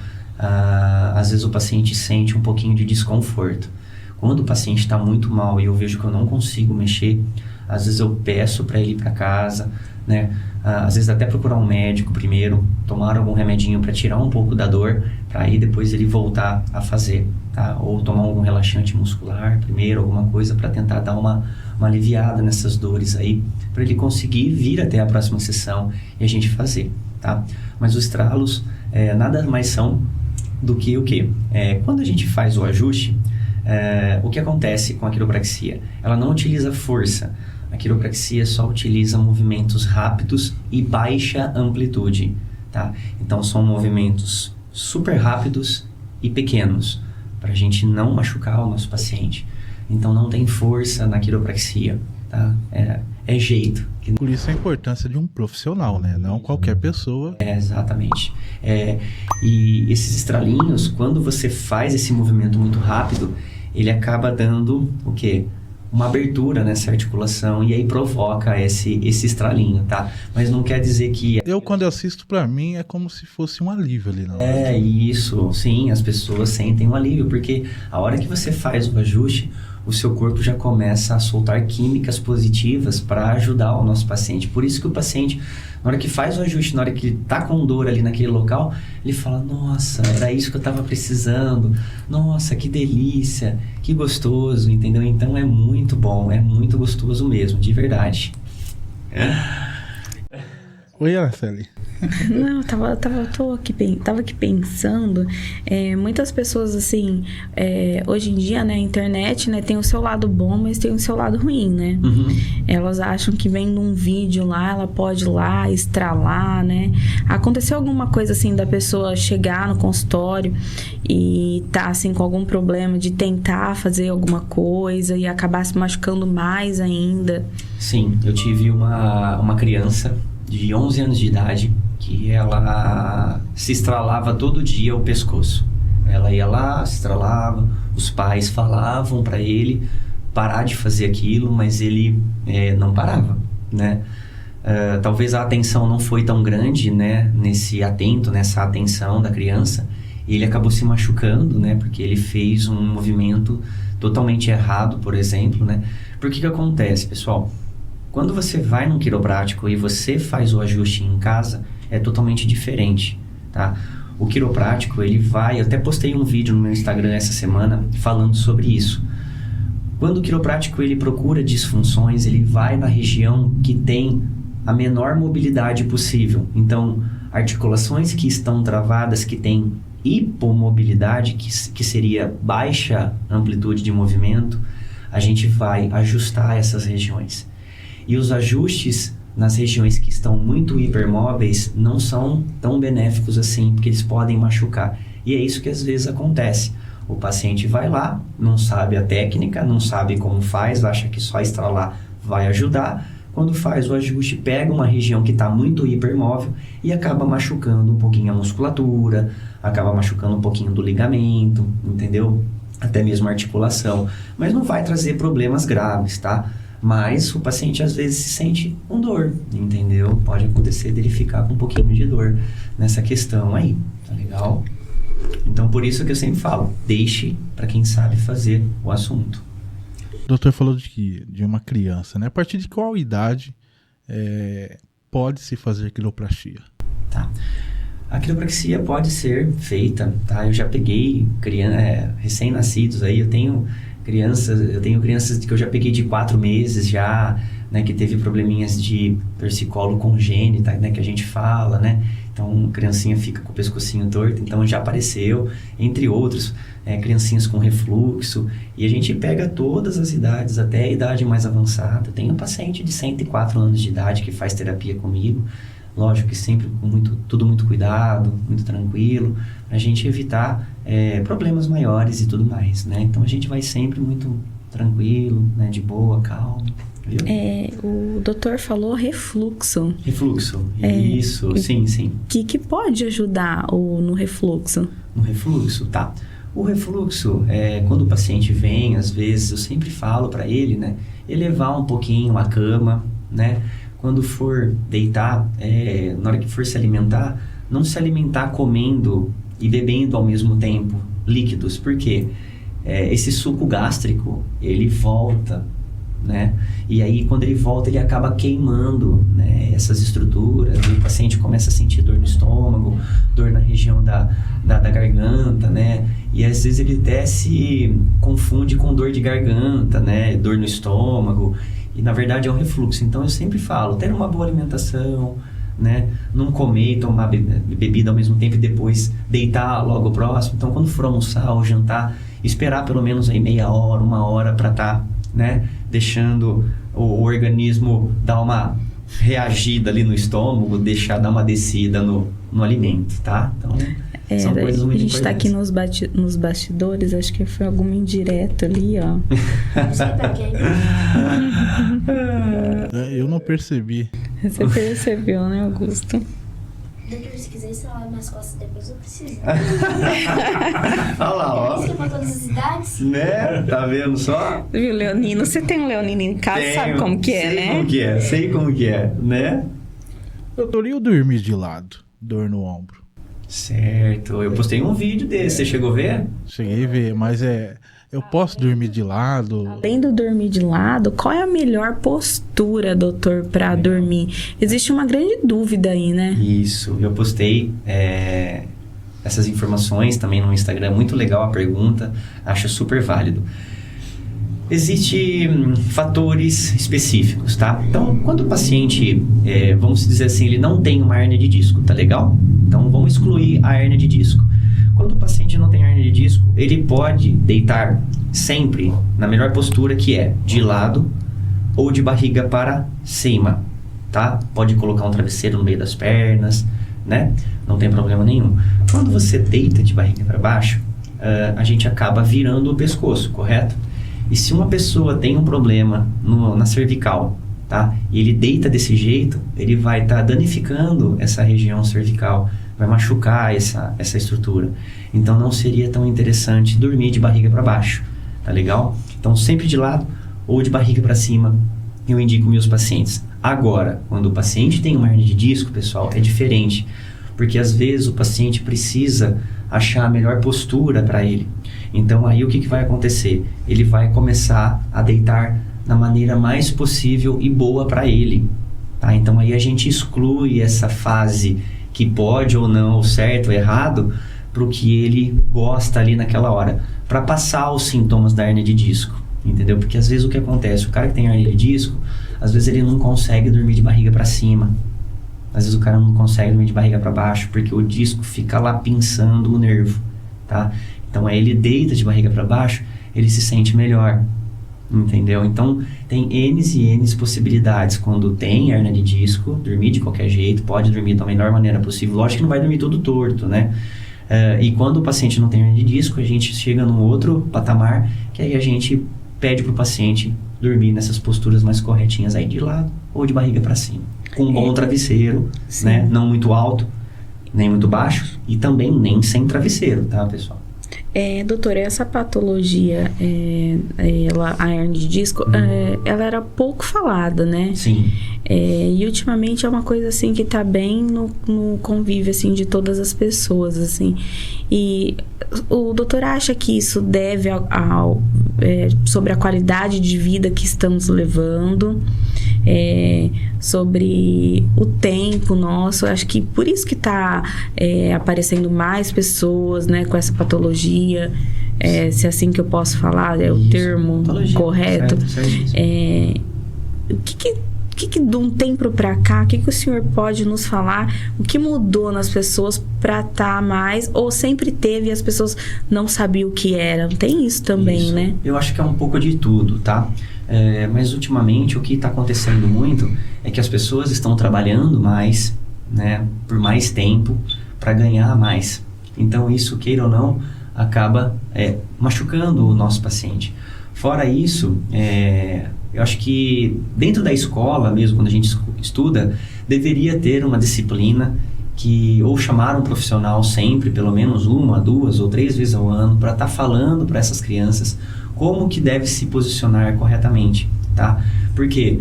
[SPEAKER 1] às vezes o paciente sente um pouquinho de desconforto. Quando o paciente está muito mal e eu vejo que eu não consigo mexer, às vezes eu peço para ele ir para casa, né? Às vezes até procurar um médico primeiro, tomar algum remedinho para tirar um pouco da dor, para aí depois ele voltar a fazer, tá? Ou tomar algum relaxante muscular primeiro, alguma coisa para tentar dar uma aliviada nessas dores aí, para ele conseguir vir até a próxima sessão e a gente fazer, tá? Mas os estralos nada mais são do que o quê? Quando a gente faz o ajuste, o que acontece com a quiropraxia? Ela não utiliza força. A quiropraxia só utiliza movimentos rápidos e baixa amplitude, tá? Então são movimentos super rápidos e pequenos, para a gente não machucar o nosso paciente. Então não tem força na quiropraxia, tá? É jeito.
[SPEAKER 2] Por isso a importância de um profissional, né? Não qualquer pessoa.
[SPEAKER 1] Exatamente. E esses estralinhos, quando você faz esse movimento muito rápido, ele acaba dando o quê? Uma abertura nessa articulação e aí provoca esse estralinho, tá? Mas não quer dizer que...
[SPEAKER 2] Quando eu assisto, pra mim, é como se fosse um alívio ali, não?
[SPEAKER 1] Isso. Sim, as pessoas sentem um alívio, porque a hora que você faz o ajuste, o seu corpo já começa a soltar químicas positivas para ajudar o nosso paciente. Por isso que o paciente, na hora que faz o ajuste, na hora que ele tá com dor ali naquele local, ele fala, nossa, era isso que eu tava precisando, nossa, que delícia, que gostoso, entendeu? Então é muito bom, é muito gostoso mesmo, de verdade.
[SPEAKER 2] Oi, Araceli.
[SPEAKER 3] Não, tava aqui pensando, muitas pessoas assim, hoje em dia, né, a internet, né, tem o seu lado bom, mas tem o seu lado ruim, né?
[SPEAKER 1] Uhum.
[SPEAKER 3] Elas acham que vendo um vídeo lá, ela pode ir lá, estralar, né? Aconteceu alguma coisa assim da pessoa chegar no consultório e tá assim com algum problema de tentar fazer alguma coisa e acabar se machucando mais ainda?
[SPEAKER 1] Sim, eu tive uma criança de 11 anos de idade que ela se estralava todo dia o pescoço. Ela ia lá, se estralava, os pais falavam para ele parar de fazer aquilo, mas ele não parava, né? Talvez a atenção não foi tão grande, né, nessa atenção da criança, e ele acabou se machucando, né, porque ele fez um movimento totalmente errado, por exemplo, né? Por que acontece, pessoal? Quando você vai num quiroprático e você faz o ajuste em casa, é totalmente diferente, tá? O quiroprático, ele vai... Eu até postei um vídeo no meu Instagram essa semana falando sobre isso. Quando o quiroprático, ele procura disfunções, ele vai na região que tem a menor mobilidade possível. Então, articulações que estão travadas, que têm hipomobilidade, que seria baixa amplitude de movimento, a gente vai ajustar essas regiões. E os ajustes nas regiões que estão muito hipermóveis não são tão benéficos assim, porque eles podem machucar. E é isso que às vezes acontece. O paciente vai lá, não sabe a técnica, não sabe como faz, acha que só estralar vai ajudar. Quando faz o ajuste, pega uma região que está muito hipermóvel e acaba machucando um pouquinho a musculatura, acaba machucando um pouquinho do ligamento, entendeu? Até mesmo a articulação. Mas não vai trazer problemas graves, tá? Mas o paciente às vezes se sente com dor, entendeu? Pode acontecer dele ficar com um pouquinho de dor nessa questão aí, tá legal? Então, por isso que eu sempre falo, deixe para quem sabe fazer o assunto.
[SPEAKER 2] O doutor falou de uma criança, né? A partir de qual idade pode-se fazer quiroplastia?
[SPEAKER 1] Tá. A quiropraxia pode ser feita, tá? Eu já peguei recém-nascidos aí, eu tenho crianças que eu já peguei de 4 meses já, né? Que teve probleminhas de torcicolo congênita, né? Que a gente fala, né? Então, a criancinha fica com o pescocinho torto, então já apareceu, entre outros, criancinhas com refluxo, e a gente pega todas as idades, até a idade mais avançada. Tem um paciente de 104 anos de idade que faz terapia comigo, lógico que sempre com tudo muito cuidado, muito tranquilo, para a gente evitar problemas maiores e tudo mais, né? Então, a gente vai sempre muito tranquilo, né? De boa, calmo. Viu?
[SPEAKER 3] O doutor falou refluxo.
[SPEAKER 1] Refluxo, isso, sim.
[SPEAKER 3] O que pode ajudar no refluxo?
[SPEAKER 1] No refluxo, tá. O refluxo, quando o paciente vem, às vezes, eu sempre falo para ele, né, elevar um pouquinho a cama, né, quando for deitar, na hora que for se alimentar, não se alimentar comendo e bebendo ao mesmo tempo líquidos, porque esse suco gástrico, ele volta, né? E aí, quando ele volta, ele acaba queimando, né, essas estruturas, e o paciente começa a sentir dor no estômago, dor na região da garganta, né? E às vezes ele até se confunde com dor de garganta, né? Dor no estômago, e na verdade é um refluxo. Então eu sempre falo, ter uma boa alimentação, né? Não comer e tomar bebida ao mesmo tempo e depois deitar logo próximo. Então, quando for almoçar ou jantar, esperar pelo menos aí meia hora, 1 hora para estar, né, deixando o organismo dar uma reagida ali no estômago, dar uma descida no alimento, tá? Então, são coisas muito importantes. A gente tá aqui
[SPEAKER 3] nos bastidores, acho que foi alguma indireta ali, ó.
[SPEAKER 5] Não sei pra quem.
[SPEAKER 2] Eu não percebi.
[SPEAKER 3] Você percebeu, né, Augusto?
[SPEAKER 5] Doutor, se quiser instalar minhas costas depois, eu preciso.
[SPEAKER 1] Olha lá, ó.
[SPEAKER 5] Isso que é pra todas as idades.
[SPEAKER 1] Né? Tá vendo só?
[SPEAKER 3] Viu, Leonino? Você tem um Leonino em casa, sabe como que é, né?
[SPEAKER 1] Sei como que é, né?
[SPEAKER 2] Doutor, e o dormir de lado? Dor no ombro?
[SPEAKER 1] Certo. Eu postei um vídeo desse, você chegou a ver?
[SPEAKER 2] Cheguei a ver, mas eu posso dormir de lado?
[SPEAKER 3] Além do dormir de lado, qual é a melhor postura, doutor, para dormir? Existe uma grande dúvida aí, né?
[SPEAKER 1] Isso, eu postei essas informações também no Instagram, muito legal a pergunta, acho super válido. Existem fatores específicos, tá? Então, quando o paciente, vamos dizer assim, ele não tem uma hérnia de disco, tá legal? Então, vamos excluir a hérnia de disco. Quando o paciente não tem hérnia de disco, ele pode deitar sempre na melhor postura, que é de lado ou de barriga para cima, tá? Pode colocar um travesseiro no meio das pernas, né? Não tem problema nenhum. Quando você deita de barriga para baixo, a gente acaba virando o pescoço, correto? E se uma pessoa tem um problema na cervical, tá? E ele deita desse jeito, ele vai estar danificando essa região cervical, vai machucar essa estrutura. Então, não seria tão interessante dormir de barriga para baixo, tá legal? Então, sempre de lado ou de barriga para cima, eu indico meus pacientes. Agora, quando o paciente tem uma hérnia de disco, pessoal, é diferente, porque às vezes o paciente precisa achar a melhor postura para ele. Então, aí o que vai acontecer? Ele vai começar a deitar da maneira mais possível e boa para ele, tá? Então, aí a gente exclui essa fase que pode ou não, certo ou errado, para o que ele gosta ali naquela hora, para passar os sintomas da hérnia de disco, entendeu? Porque às vezes o que acontece, o cara que tem hérnia de disco, às vezes ele não consegue dormir de barriga para cima, às vezes o cara não consegue dormir de barriga para baixo, porque o disco fica lá pinçando o nervo, tá? Então aí ele deita de barriga para baixo, ele se sente melhor, entendeu? Então tem N e N possibilidades. Quando tem hérnia de disco, dormir de qualquer jeito, pode dormir da melhor maneira possível. Lógico que não vai dormir todo torto, né? E quando o paciente não tem hernia de disco, a gente chega num outro patamar, que aí a gente pede para o paciente dormir nessas posturas mais corretinhas aí de lado ou de barriga para cima. Com um bom travesseiro, né? Não muito alto, nem muito baixo e também nem sem travesseiro, tá, pessoal?
[SPEAKER 3] Doutora, essa patologia, a hernia de disco, ela era pouco falada, né?
[SPEAKER 1] Sim.
[SPEAKER 3] E ultimamente é uma coisa assim que tá bem no convívio assim de todas as pessoas, assim. E o doutor acha que isso deve sobre a qualidade de vida que estamos levando, sobre o tempo nosso? Acho que por isso que tá aparecendo mais pessoas, né, com essa patologia, se é assim que eu posso falar, é o termo
[SPEAKER 1] patologia,
[SPEAKER 3] correto.
[SPEAKER 1] Certo.
[SPEAKER 3] O que de um tempo pra cá, o que o senhor pode nos falar? O que mudou nas pessoas pra estar mais, ou sempre teve e as pessoas não sabiam o que era? Tem isso também,
[SPEAKER 1] Isso.
[SPEAKER 3] né?
[SPEAKER 1] Eu acho que é um pouco de tudo, tá? Mas ultimamente o que está acontecendo muito é que as pessoas estão trabalhando mais, né, por mais tempo, para ganhar mais. Então isso, queira ou não, acaba machucando o nosso paciente. Fora isso, eu acho que dentro da escola mesmo, quando a gente estuda, deveria ter uma disciplina que ou chamar um profissional sempre, pelo menos 1, 2 ou 3 vezes ao ano, para estar falando para essas crianças como que deve se posicionar corretamente, tá? Porque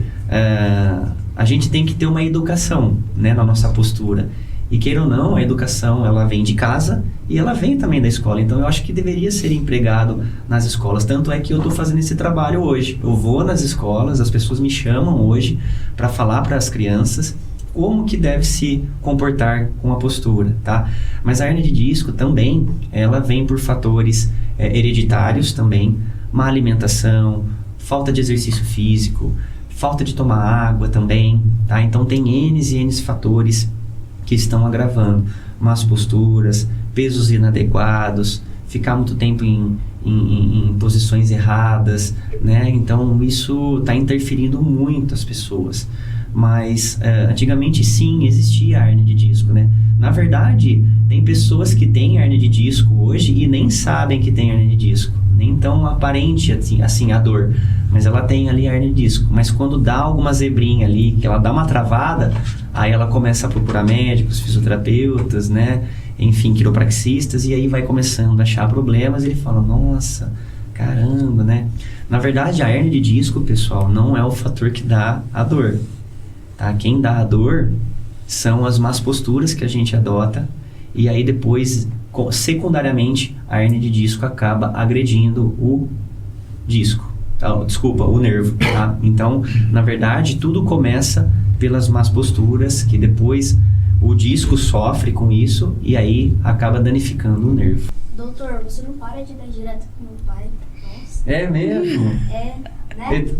[SPEAKER 1] a gente tem que ter uma educação, né, na nossa postura. E queira ou não, a educação, ela vem de casa e ela vem também da escola. Então, eu acho que deveria ser empregado nas escolas. Tanto é que eu estou fazendo esse trabalho hoje. Eu vou nas escolas, as pessoas me chamam hoje para falar para as crianças como que deve se comportar com a postura, tá? Mas a hernia de disco também, ela vem por fatores hereditários também, má alimentação, falta de exercício físico, falta de tomar água também, tá? Então, tem N e N fatores que estão agravando más posturas, pesos inadequados, ficar muito tempo em posições erradas, né? Então, isso está interferindo muito as pessoas. Mas, antigamente, sim, existia a hernia de disco, né? Na verdade, tem pessoas que têm hernia de disco hoje e nem sabem que tem hernia de disco. Nem tão aparente, assim, a dor. Mas ela tem ali a hernia de disco. Mas quando dá alguma zebrinha ali, que ela dá uma travada, aí ela começa a procurar médicos, fisioterapeutas, né? Enfim, quiropraxistas, e aí vai começando a achar problemas e ele fala, nossa, caramba, né? Na verdade, a hernia de disco, pessoal, não é o fator que dá a dor, tá? Quem dá a dor são as más posturas que a gente adota, e aí depois, secundariamente, a hernia de disco acaba agredindo o disco. Desculpa, o nervo, tá? Então, na verdade, tudo começa pelas más posturas, que depois o disco sofre com isso e aí acaba danificando o nervo.
[SPEAKER 5] Doutor, você não para de dar direto com meu pai? Nossa.
[SPEAKER 1] É mesmo?
[SPEAKER 5] Né?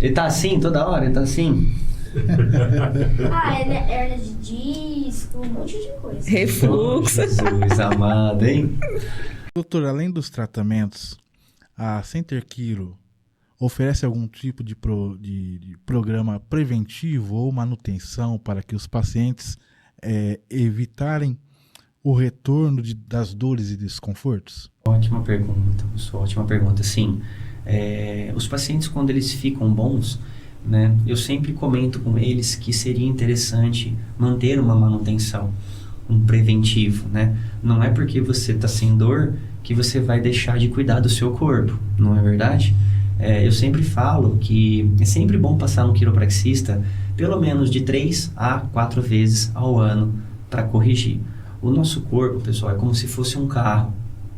[SPEAKER 1] Ele tá assim toda hora? Ele tá assim?
[SPEAKER 5] Ele é hernia de disco, um monte de coisa.
[SPEAKER 3] Refluxo.
[SPEAKER 1] Oh, Jesus amado, hein?
[SPEAKER 2] Doutor, além dos tratamentos, a Center Quiro oferece algum tipo de programa preventivo ou manutenção para que os pacientes evitarem o retorno das dores e desconfortos?
[SPEAKER 1] Ótima pergunta, pessoal, ótima pergunta. Sim, os pacientes, quando eles ficam bons, né, eu sempre comento com eles que seria interessante manter uma manutenção, um preventivo, né? Não é porque você está sem dor que você vai deixar de cuidar do seu corpo, não é verdade? Eu sempre falo que é sempre bom passar no quiropraxista pelo menos de 3 a 4 vezes ao ano para corrigir. O nosso corpo, pessoal, é como se fosse um carro,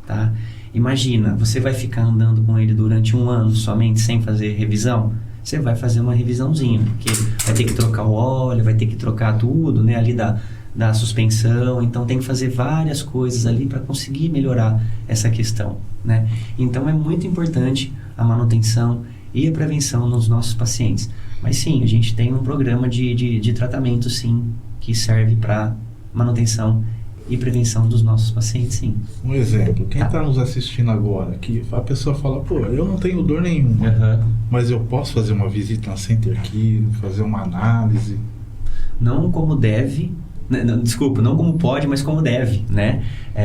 [SPEAKER 1] tá? Imagina, você vai ficar andando com ele durante 1 ano somente sem fazer revisão? Você vai fazer uma revisãozinha, porque vai ter que trocar o óleo, vai ter que trocar tudo, né, ali da suspensão, então tem que fazer várias coisas ali para conseguir melhorar essa questão, né? Então é muito importante a manutenção e a prevenção nos nossos pacientes. Mas sim, a gente tem um programa de tratamento, sim, que serve para manutenção e prevenção dos nossos pacientes, sim.
[SPEAKER 2] Um exemplo, quem está nos assistindo agora, que a pessoa fala, pô, eu não tenho dor nenhuma, mas eu posso fazer uma visita na Center Quiro, fazer uma análise?
[SPEAKER 1] Não como deve, Desculpa, não como pode, mas como deve, né?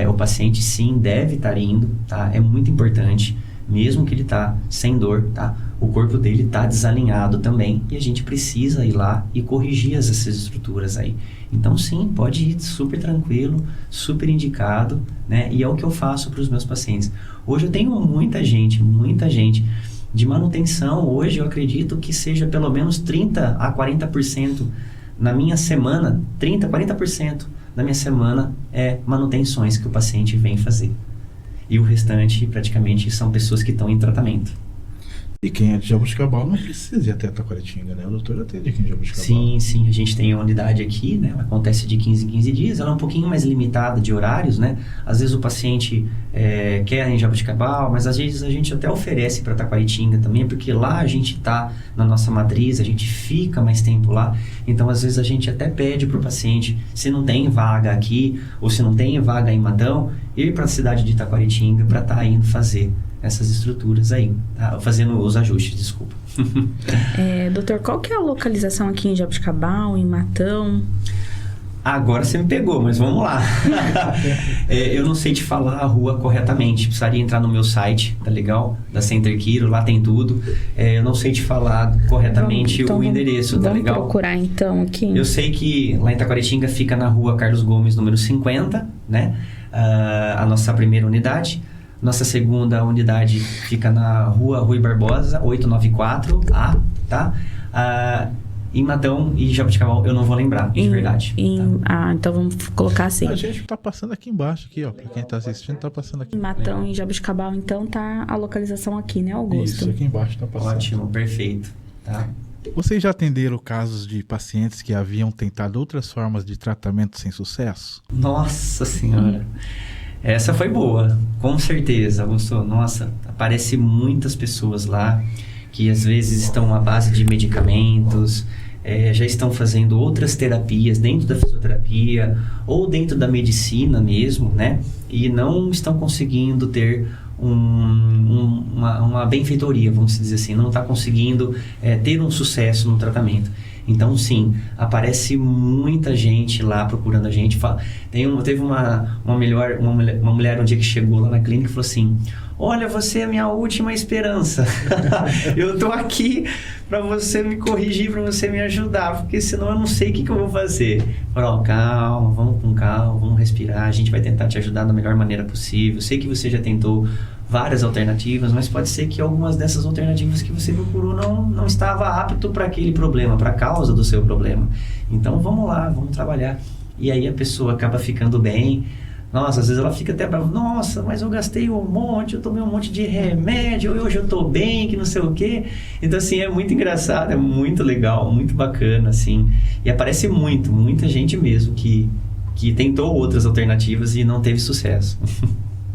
[SPEAKER 1] O paciente sim deve estar indo, tá? É muito importante, mesmo que ele tá sem dor, tá? O corpo dele tá desalinhado também e a gente precisa ir lá e corrigir essas estruturas aí. Então sim, pode ir super tranquilo, super indicado, né? E é o que eu faço para os meus pacientes. Hoje eu tenho muita gente de manutenção. Hoje eu acredito que seja pelo menos 30 a 40% na minha semana, 30 a 40% da minha semana é manutenções que o paciente vem fazer. E o restante, praticamente, são pessoas que estão em tratamento.
[SPEAKER 2] E quem é de Jaboticabal não precisa ir até Taquaritinga, né? O doutor atende aqui em Jaboticabal.
[SPEAKER 1] Sim, a gente tem uma unidade aqui, né? Ela acontece de 15 em 15 dias, ela é um pouquinho mais limitada de horários, né? Às vezes o paciente quer em Jaboticabal, mas às vezes a gente até oferece para Taquaritinga também, porque lá a gente está na nossa matriz, a gente fica mais tempo lá, então às vezes a gente até pede para o paciente, se não tem vaga aqui, ou se não tem vaga em Matão, ir para a cidade de Taquaritinga para estar indo fazer essas estruturas aí, tá? Fazendo os ajustes, desculpa.
[SPEAKER 3] Doutor, qual que é a localização aqui em Jaboticabal, em Matão?
[SPEAKER 1] Agora você me pegou, mas vamos lá. Eu não sei te falar a rua corretamente, precisaria entrar no meu site, tá legal? Da Center Quiro, lá tem tudo. Eu não sei te falar corretamente o endereço, tá legal?
[SPEAKER 3] Vamos procurar então aqui.
[SPEAKER 1] Eu sei que lá em Taquaritinga fica na rua Carlos Gomes, número 50, né? A nossa primeira unidade. Nossa segunda unidade fica na rua Rui Barbosa, 894A, tá? Em Matão e Jaboticabal eu não vou lembrar, de verdade.
[SPEAKER 3] Tá? Então vamos colocar assim.
[SPEAKER 2] A gente tá passando aqui embaixo, aqui, ó. Pra quem tá assistindo, tá passando aqui.
[SPEAKER 3] Em Matão e Jaboticabal, então tá a localização aqui, né, Augusto?
[SPEAKER 2] Isso, aqui embaixo tá passando.
[SPEAKER 1] Ótimo, perfeito, tá?
[SPEAKER 2] Vocês já atenderam casos de pacientes que haviam tentado outras formas de tratamento sem sucesso?
[SPEAKER 1] Nossa Senhora! Essa foi boa, com certeza, Augusto. Nossa, aparece muitas pessoas lá que às vezes estão à base de medicamentos, já estão fazendo outras terapias dentro da fisioterapia ou dentro da medicina mesmo, né? E não estão conseguindo ter uma benfeitoria, vamos dizer assim, não está conseguindo ter um sucesso no tratamento. Então, sim, aparece muita gente lá procurando a gente. Teve uma mulher um dia que chegou lá na clínica e falou assim: olha, você é a minha última esperança. Eu tô aqui para você me corrigir, para você me ajudar, porque senão eu não sei o que eu vou fazer. Falei, calma, vamos com calma, vamos respirar, a gente vai tentar te ajudar da melhor maneira possível. Sei que você já tentou várias alternativas, mas pode ser que algumas dessas alternativas que você procurou não estava apto para aquele problema, para a causa do seu problema. Então vamos lá, vamos trabalhar. E aí a pessoa acaba ficando bem. Nossa, às vezes ela fica até brava. Nossa, mas eu gastei um monte, eu tomei um monte de remédio, hoje eu tô bem, que não sei o quê. Então assim, é muito engraçado, é muito legal, muito bacana, assim. E aparece muita gente mesmo que tentou outras alternativas e não teve sucesso.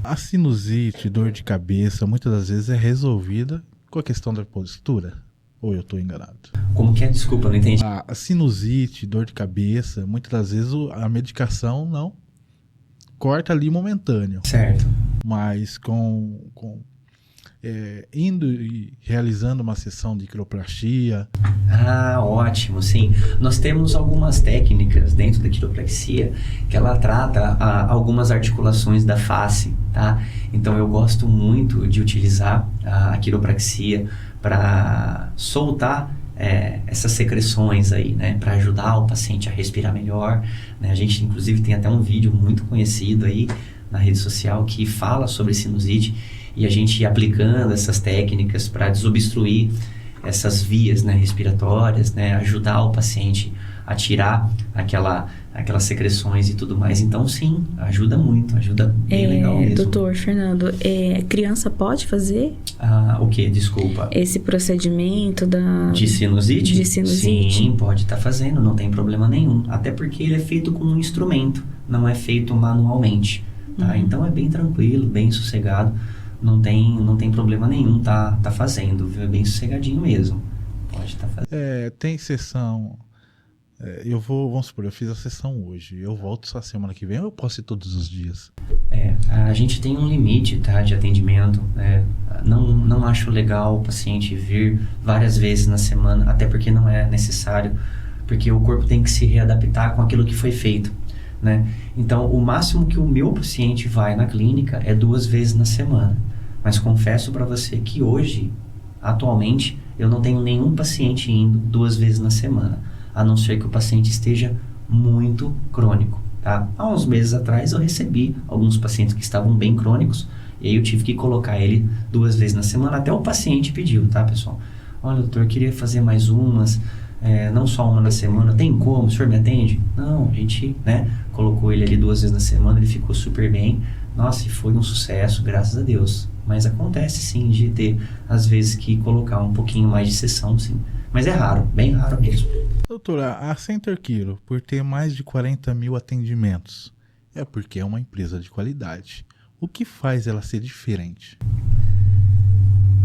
[SPEAKER 2] A sinusite, dor de cabeça, muitas das vezes é resolvida com a questão da postura. Ou eu estou enganado?
[SPEAKER 1] Como que é? Desculpa, não entendi.
[SPEAKER 2] A sinusite, dor de cabeça, muitas das vezes a medicação não corta ali momentâneo.
[SPEAKER 1] Certo.
[SPEAKER 2] Mas indo e realizando uma sessão de quiroplastia.
[SPEAKER 1] Ótimo, sim. Nós temos algumas técnicas dentro da quiropraxia que ela trata algumas articulações da face, tá? Então eu gosto muito de utilizar a quiropraxia para soltar essas secreções aí, né? Para ajudar o paciente a respirar melhor, né? A gente inclusive tem até um vídeo muito conhecido aí na rede social que fala sobre sinusite. E a gente ia aplicando essas técnicas para desobstruir essas vias, né, respiratórias, né, ajudar o paciente a tirar aquelas secreções e tudo mais. Então, sim, ajuda muito, ajuda bem legal mesmo.
[SPEAKER 3] Doutor Fernando, criança pode fazer?
[SPEAKER 1] O quê? Desculpa.
[SPEAKER 3] Esse procedimento
[SPEAKER 1] de sinusite?
[SPEAKER 3] De sinusite.
[SPEAKER 1] Sim, pode estar fazendo, não tem problema nenhum. Até porque ele é feito com um instrumento, não é feito manualmente. Tá? Então, é bem tranquilo, bem sossegado. Não tem problema nenhum, tá fazendo, viu? É bem sossegadinho mesmo. Pode estar fazendo.
[SPEAKER 2] Tem sessão. Vamos supor, eu fiz a sessão hoje. Eu volto só semana que vem ou eu posso ir todos os dias?
[SPEAKER 1] A gente tem um limite, tá, de atendimento. Não acho legal o paciente vir várias vezes na semana, até porque não é necessário. porque o corpo tem que se readaptar com aquilo que foi feito, né? Então, o máximo que o meu paciente vai na clínica é 2 vezes na semana. Mas confesso para você que hoje, atualmente, eu não tenho nenhum paciente indo 2 vezes na semana, a não ser que o paciente esteja muito crônico, tá? Há uns meses atrás eu recebi alguns pacientes que estavam bem crônicos, e aí eu tive que colocar ele 2 vezes na semana, até o paciente pediu, tá, pessoal? Olha, doutor, eu queria fazer mais umas, não só uma na semana, tem como? O senhor me atende? Não, a gente, né, colocou ele ali 2 vezes na semana, ele ficou super bem. Nossa, e foi um sucesso, graças a Deus. Mas acontece sim de ter, às vezes, que colocar um pouquinho mais de sessão, sim. Mas é raro, bem raro mesmo.
[SPEAKER 2] Doutora, a Center Quiro, por ter mais de 40 mil atendimentos, é porque é uma empresa de qualidade. O que faz ela ser diferente?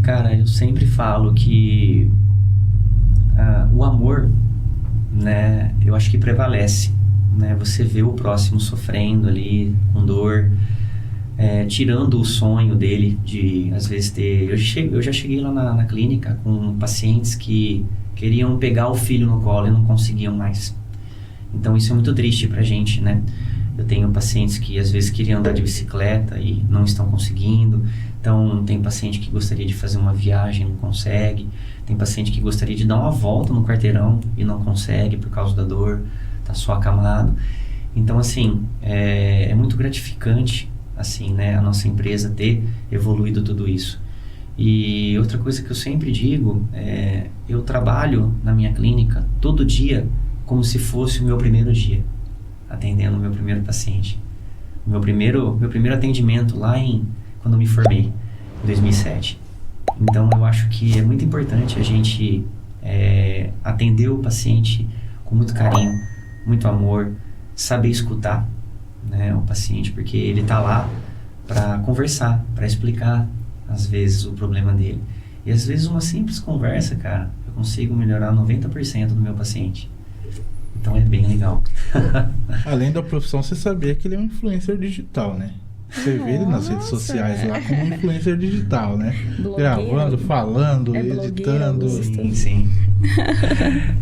[SPEAKER 1] Cara, eu sempre falo que o amor, né, eu acho que prevalece, né? Você vê o próximo sofrendo ali, com dor, tirando o sonho dele de, às vezes, ter... Eu já cheguei lá na clínica com pacientes que queriam pegar o filho no colo e não conseguiam mais. Então, isso é muito triste pra gente, né? Eu tenho pacientes que, às vezes, queriam andar de bicicleta e não estão conseguindo. Então, tem paciente que gostaria de fazer uma viagem e não consegue. Tem paciente que gostaria de dar uma volta no quarteirão e não consegue por causa da dor, tá só acamado. Então, assim, é muito gratificante, assim, né, a nossa empresa ter evoluído tudo isso. E outra coisa que eu sempre digo eu trabalho na minha clínica todo dia como se fosse o meu primeiro dia, atendendo o meu primeiro paciente. Meu primeiro atendimento lá quando eu me formei, em 2007. Então, eu acho que é muito importante a gente atender o paciente com muito carinho, muito amor, saber escutar, né, o paciente, porque ele está lá para conversar, para explicar, às vezes, o problema dele. E, às vezes, uma simples conversa, cara, eu consigo melhorar 90% do meu paciente. Então, é bem legal.
[SPEAKER 2] Além da profissão, você sabia que ele é um influencer digital, né? Você vê ele nas redes sociais lá como um influencer digital, né?
[SPEAKER 3] Blogueiro.
[SPEAKER 2] Gravando, falando, editando.
[SPEAKER 3] Blogueiro,
[SPEAKER 1] Sim.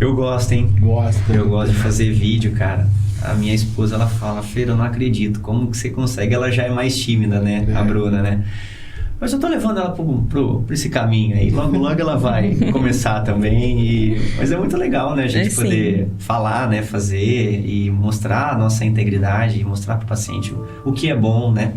[SPEAKER 1] Eu gosto, hein?
[SPEAKER 2] Gosta.
[SPEAKER 1] Eu gosto de fazer vídeo, cara. A minha esposa, ela fala, Fer, eu não acredito, como que você consegue? Ela já é mais tímida, né? A Bruna, né? Mas eu tô levando ela por esse caminho aí. Logo, logo ela vai começar também. Mas é muito legal, né? A gente poder falar, né? Fazer e mostrar a nossa integridade e mostrar pro paciente o que é bom, né?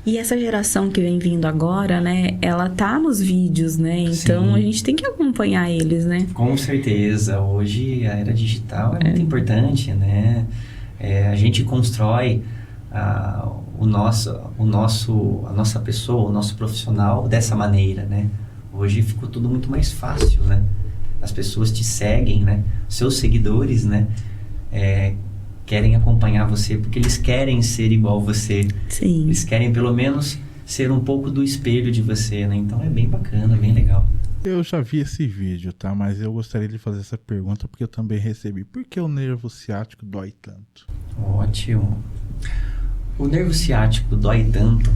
[SPEAKER 3] E essa geração que vem vindo agora, né? Ela tá nos vídeos, né? Então,
[SPEAKER 1] Sim.
[SPEAKER 3] a gente tem que acompanhar eles, né?
[SPEAKER 1] Com certeza. Hoje a era digital é muito importante, né? A gente constrói a nossa pessoa, o nosso profissional dessa maneira, né? Hoje ficou tudo muito mais fácil, né? As pessoas te seguem, né? Seus seguidores, né? Querem acompanhar você porque eles querem ser igual você.
[SPEAKER 3] Sim.
[SPEAKER 1] Eles querem pelo menos ser um pouco do espelho de você, né? Então é bem bacana, bem legal.
[SPEAKER 2] Eu já vi esse vídeo, tá? Mas eu gostaria de fazer essa pergunta porque eu também recebi. Por que o nervo ciático dói tanto?
[SPEAKER 1] Ótimo. O nervo ciático dói tanto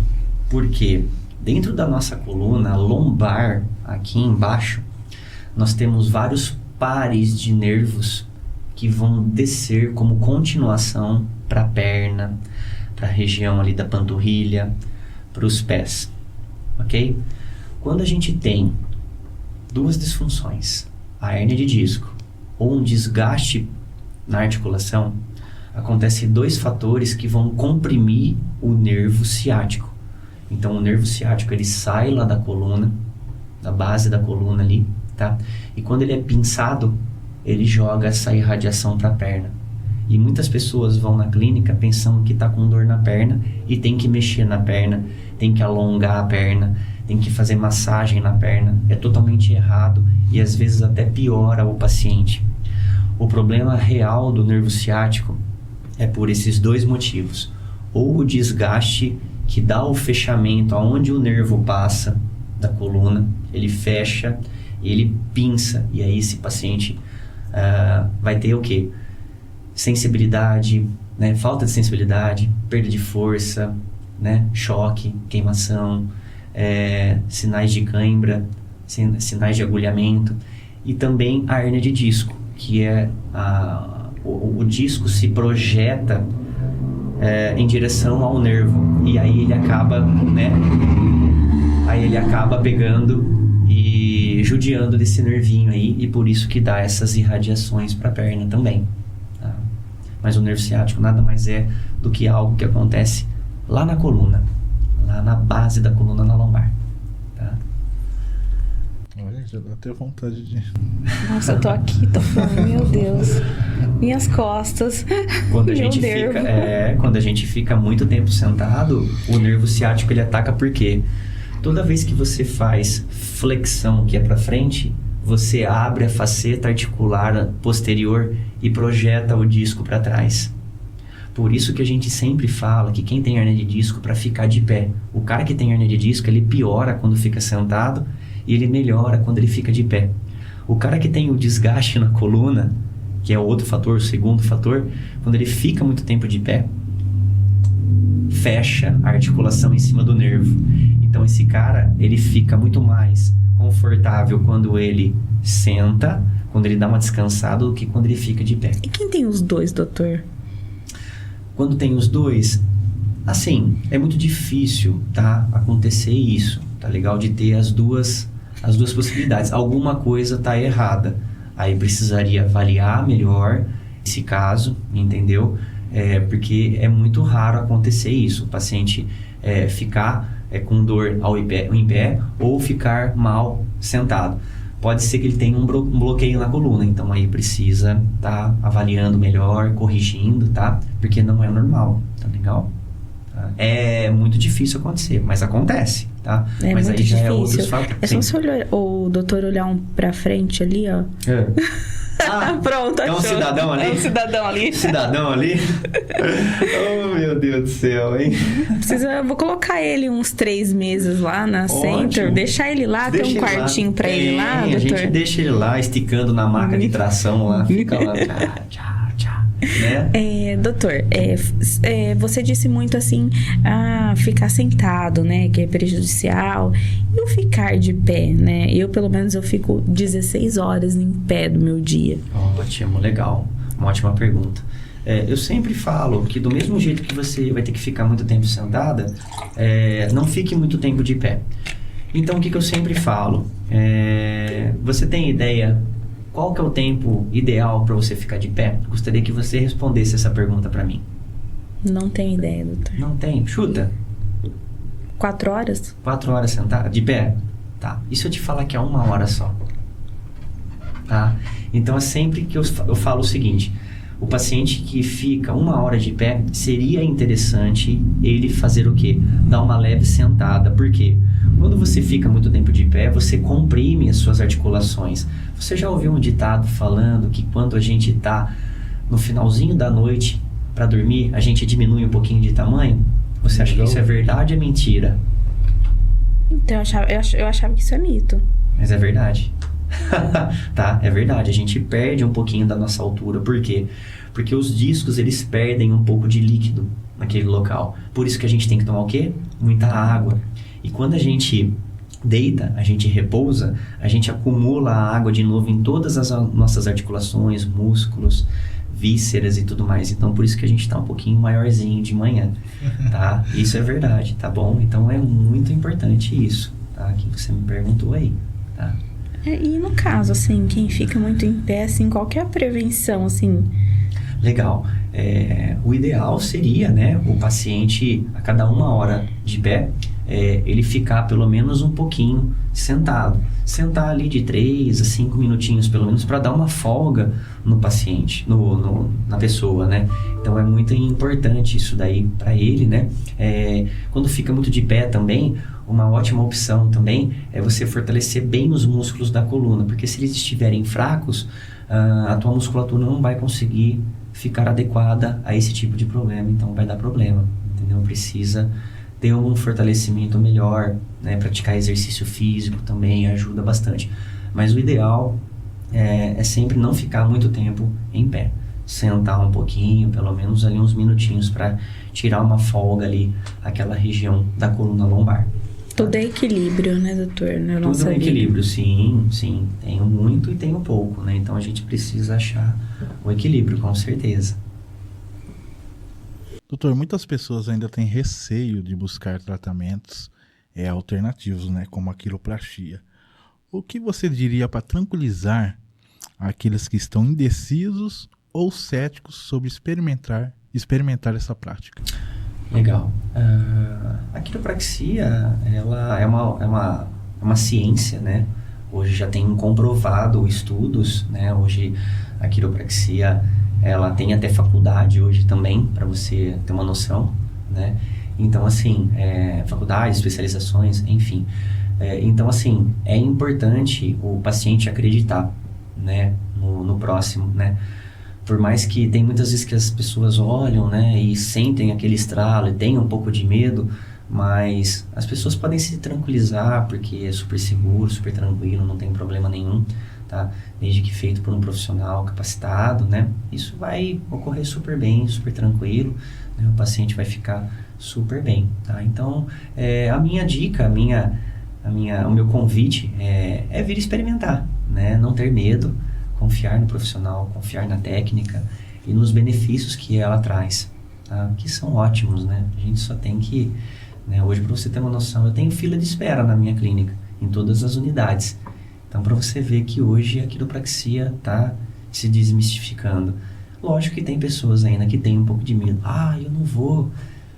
[SPEAKER 1] porque dentro da nossa coluna lombar, aqui embaixo, nós temos vários pares de nervos que vão descer como continuação para a perna, para a região ali da panturrilha, para os pés, ok? Quando a gente tem 2 disfunções, a hérnia de disco ou um desgaste na articulação, acontecem 2 fatores que vão comprimir o nervo ciático. Então, o nervo ciático, ele sai lá da coluna, da base da coluna ali, tá? E quando ele é pinçado, ele joga essa irradiação para a perna. E muitas pessoas vão na clínica pensando que está com dor na perna e tem que mexer na perna, tem que alongar a perna, tem que fazer massagem na perna. É totalmente errado e às vezes até piora o paciente. O problema real do nervo ciático é por esses 2 motivos. Ou o desgaste que dá o fechamento aonde o nervo passa da coluna, ele fecha, ele pinça, e aí esse paciente vai ter o quê? Sensibilidade, né? Falta de sensibilidade, perda de força, né? Choque, queimação, sinais de cãibra, sinais de agulhamento, e também a hérnia de disco, que é o disco se projeta em direção ao nervo. E aí ele acaba, né? Aí ele acaba pegando e judiando desse nervinho aí. E por isso que dá essas irradiações para a perna também. Tá? Mas o nervo ciático nada mais é do que algo que acontece lá na coluna. Lá na base da coluna, na lombar. Tá?
[SPEAKER 2] Olha, já dá até vontade de...
[SPEAKER 3] Nossa, eu tô aqui, tô falando, meu Deus. Minhas costas.
[SPEAKER 1] Quando a
[SPEAKER 3] meu
[SPEAKER 1] gente
[SPEAKER 3] nervo.
[SPEAKER 1] quando a gente fica muito tempo sentado, o nervo ciático ele ataca por quê? Toda vez que você faz flexão, que é para frente, você abre a faceta articular posterior e projeta o disco para trás. Por isso que a gente sempre fala que quem tem hernia de disco para ficar de pé. O cara que tem hernia de disco, ele piora quando fica sentado e ele melhora quando ele fica de pé. O cara que tem o desgaste na coluna, que é o outro fator, o segundo fator, quando ele fica muito tempo de pé, fecha a articulação em cima do nervo. Então esse cara, ele fica muito mais confortável quando ele senta, quando ele dá uma descansada, do que quando ele fica de pé.
[SPEAKER 3] E quem tem os dois, doutor?
[SPEAKER 1] Quando tem os dois, assim, é muito difícil, tá, acontecer isso, tá legal? De ter as duas possibilidades. Alguma coisa tá errada. Aí precisaria avaliar melhor esse caso, entendeu? Porque é muito raro acontecer isso. O paciente ficar com dor em pé ou ficar mal sentado. Pode ser que ele tenha um bloqueio na coluna, então aí precisa estar avaliando melhor, corrigindo, tá? Porque não é normal, tá legal? Tá? É muito difícil acontecer, mas acontece, tá?
[SPEAKER 3] É
[SPEAKER 1] mas
[SPEAKER 3] muito
[SPEAKER 1] aí já
[SPEAKER 3] difícil.
[SPEAKER 1] é outros fatores.
[SPEAKER 3] É só você olhar, o doutor olhar pra frente ali, ó. Pronto,
[SPEAKER 1] é um
[SPEAKER 3] achou.
[SPEAKER 1] cidadão ali?
[SPEAKER 3] É um cidadão ali.
[SPEAKER 1] Cidadão ali? Oh, meu Deus do céu, hein?
[SPEAKER 3] Vou colocar ele uns 3 meses lá na Center, deixar ele lá, ter um quartinho pra ele lá, doutor.
[SPEAKER 1] A gente deixa ele lá, esticando na maca de tração lá, fica lá, tchau, né?
[SPEAKER 3] Doutor, você disse muito assim, ficar sentado, né, que é prejudicial, e o ficar de pé, né? Eu, pelo menos, eu fico 16 horas em pé do meu dia.
[SPEAKER 1] Ótimo, legal. Uma ótima pergunta. Eu sempre falo que do mesmo jeito que você vai ter que ficar muito tempo sentada, não fique muito tempo de pé. Então, o que eu sempre falo? Você tem ideia qual que é o tempo ideal para você ficar de pé? Gostaria que você respondesse essa pergunta para mim.
[SPEAKER 3] Não tenho ideia, doutor.
[SPEAKER 1] Não tem? Chuta.
[SPEAKER 3] 4 horas?
[SPEAKER 1] 4 horas sentada? De pé? Tá. E se eu te falar que é 1 hora só? Tá? Então, é sempre que eu falo o seguinte... O paciente que fica 1 hora de pé, seria interessante ele fazer o quê? Dar uma leve sentada. Por quê? Quando você fica muito tempo de pé, você comprime as suas articulações. Você já ouviu um ditado falando que quando a gente está no finalzinho da noite para dormir, a gente diminui um pouquinho de tamanho? Você acha que isso é verdade ou é mentira?
[SPEAKER 3] Então, eu achava que isso é mito.
[SPEAKER 1] Mas é verdade. Tá, é verdade, a gente perde um pouquinho da nossa altura. Por quê? Porque os discos, eles perdem um pouco de líquido naquele local. Por isso que a gente tem que tomar o quê? Muita água. E quando a gente deita, a gente repousa, a gente acumula a água de novo em todas as nossas articulações, músculos, vísceras e tudo mais. Então, por isso que a gente tá um pouquinho maiorzinho de manhã, tá? Isso é verdade, tá bom? Então, é muito importante isso, tá? Que você me perguntou aí, tá?
[SPEAKER 3] E no caso, assim, quem fica muito em pé, assim, qual que é a prevenção, assim?
[SPEAKER 1] Legal. O ideal seria, né, o paciente, a cada 1 hora de pé, ele ficar pelo menos um pouquinho sentado. Sentar ali de 3 a 5 minutinhos, pelo menos, para dar uma folga no paciente, na pessoa, né? Então, é muito importante isso daí para ele, né? Quando fica muito de pé também, uma ótima opção também é você fortalecer bem os músculos da coluna, porque se eles estiverem fracos, a tua musculatura não vai conseguir ficar adequada a esse tipo de problema, então vai dar problema, entendeu? Precisa ter um fortalecimento melhor, né? Praticar exercício físico também ajuda bastante, mas o ideal é sempre não ficar muito tempo em pé, sentar um pouquinho, pelo menos ali uns minutinhos, para tirar uma folga ali, aquela região da coluna lombar.
[SPEAKER 3] Tudo é equilíbrio, né, doutor? Na nossa
[SPEAKER 1] Tudo é
[SPEAKER 3] vida.
[SPEAKER 1] equilíbrio, sim. Tenho muito e tenho pouco, né? Então, a gente precisa achar o equilíbrio, com certeza.
[SPEAKER 2] Doutor, muitas pessoas ainda têm receio de buscar tratamentos alternativos, né, como a quiropraxia. O que você diria para tranquilizar aqueles que estão indecisos ou céticos sobre experimentar essa prática?
[SPEAKER 1] Legal. A quiropraxia, ela é uma ciência, né? Hoje já tem comprovado estudos, né? Hoje a quiropraxia, ela tem até faculdade hoje também, para você ter uma noção, né? Então, assim, faculdades, especializações, enfim. Então, assim, é importante o paciente acreditar, né? No próximo, né? Por mais que tem muitas vezes que as pessoas olham, né, e sentem aquele estralo e têm um pouco de medo, mas as pessoas podem se tranquilizar porque é super seguro, super tranquilo, não tem problema nenhum, tá? Desde que feito por um profissional capacitado, né, isso vai ocorrer super bem, super tranquilo, né, o paciente vai ficar super bem, tá? Então, a minha dica, o meu convite é vir experimentar, né, não ter medo, confiar no profissional, confiar na técnica e nos benefícios que ela traz, tá? Que são ótimos, né? A gente só tem que, né? Hoje, para você ter uma noção, eu tenho fila de espera na minha clínica, em todas as unidades. Então, para você ver que hoje a quiropraxia está se desmistificando. Lógico que tem pessoas ainda que têm um pouco de medo. Eu não vou,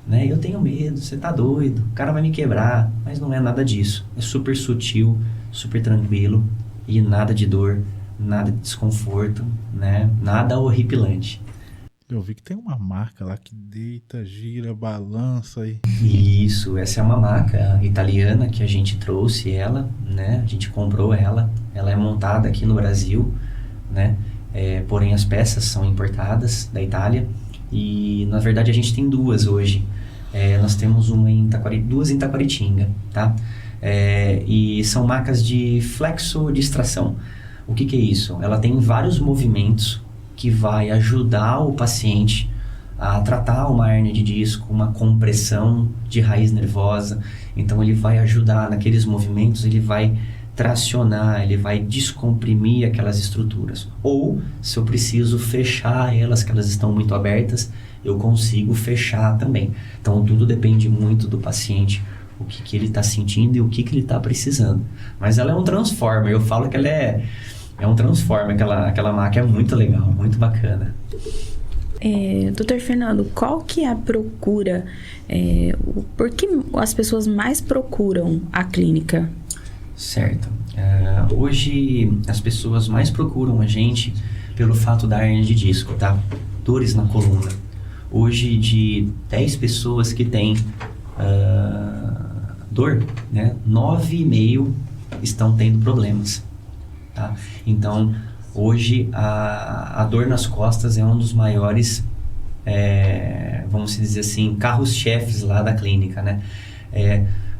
[SPEAKER 1] né? Eu tenho medo, você tá doido, o cara vai me quebrar. Mas não é nada disso. É super sutil, super tranquilo e nada de dor, nada de desconforto, né? Nada horripilante.
[SPEAKER 2] Eu vi que tem uma maca lá que deita, gira, balança e...
[SPEAKER 1] Isso, essa é uma maca italiana que a gente trouxe ela, né? A gente comprou ela é montada aqui no Brasil, né? Porém as peças são importadas da Itália e na verdade a gente tem duas hoje. Nós temos duas em Taquaritinga, tá? E são macas de flexodistração. O que é isso? Ela tem vários movimentos que vai ajudar o paciente a tratar uma hérnia de disco, uma compressão de raiz nervosa. Então ele vai ajudar naqueles movimentos, ele vai tracionar, ele vai descomprimir aquelas estruturas. Ou, se eu preciso fechar elas, que elas estão muito abertas, eu consigo fechar também. Então tudo depende muito do paciente, o que ele está sentindo e o que ele está precisando. Mas ela é um transformer, eu falo que ela é um transformer, aquela maca é muito legal, muito bacana.
[SPEAKER 3] Doutor Fernando, qual que é a procura? Por que as pessoas mais procuram a clínica?
[SPEAKER 1] Certo. Hoje as pessoas mais procuram a gente pelo fato da hérnia de disco, tá? Dores na coluna. Hoje, de 10 pessoas que têm dor, né, 9,5 estão tendo problemas. Tá? Então, hoje a dor nas costas é um dos maiores, vamos dizer assim, carros-chefes lá da clínica, né?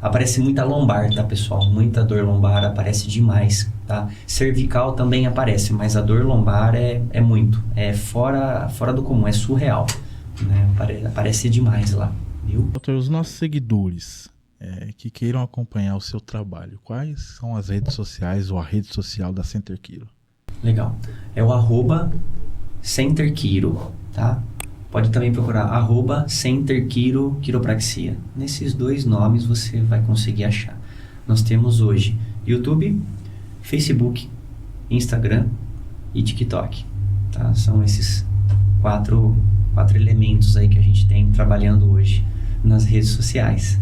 [SPEAKER 1] Aparece muita lombar, tá, pessoal? Muita dor lombar aparece demais, tá? Cervical também aparece, mas a dor lombar é muito, fora do comum, é surreal, né? Aparece demais lá, viu?
[SPEAKER 2] Doutor, os nossos seguidores que queiram acompanhar o seu trabalho, quais são as redes sociais ou a rede social da Center Quiro?
[SPEAKER 1] Legal. É o @Center Quiro, tá? Pode também procurar @Center Quiro Quiropraxia. Nesses dois nomes você vai conseguir achar. Nós temos hoje YouTube, Facebook, Instagram e TikTok, tá? São esses quatro elementos aí que a gente tem trabalhando hoje nas redes sociais.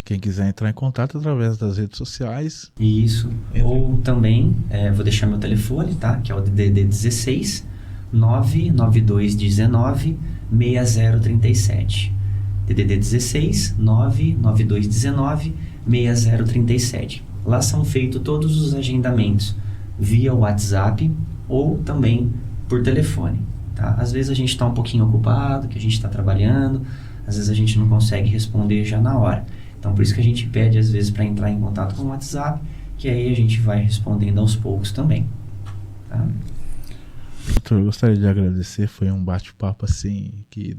[SPEAKER 2] Quem quiser entrar em contato através das redes sociais.
[SPEAKER 1] Isso. Ou também, vou deixar meu telefone, tá? Que é o DDD 16 99219 6037. DDD 16 99219 6037. Lá são feitos todos os agendamentos via WhatsApp ou também por telefone, tá? Às vezes a gente está um pouquinho ocupado, que a gente está trabalhando, às vezes a gente não consegue responder já na hora. Então, por isso que a gente pede, às vezes, para entrar em contato com o WhatsApp, que aí a gente vai respondendo aos poucos também. Tá?
[SPEAKER 2] Doutor, eu gostaria de agradecer. Foi um bate-papo, assim, que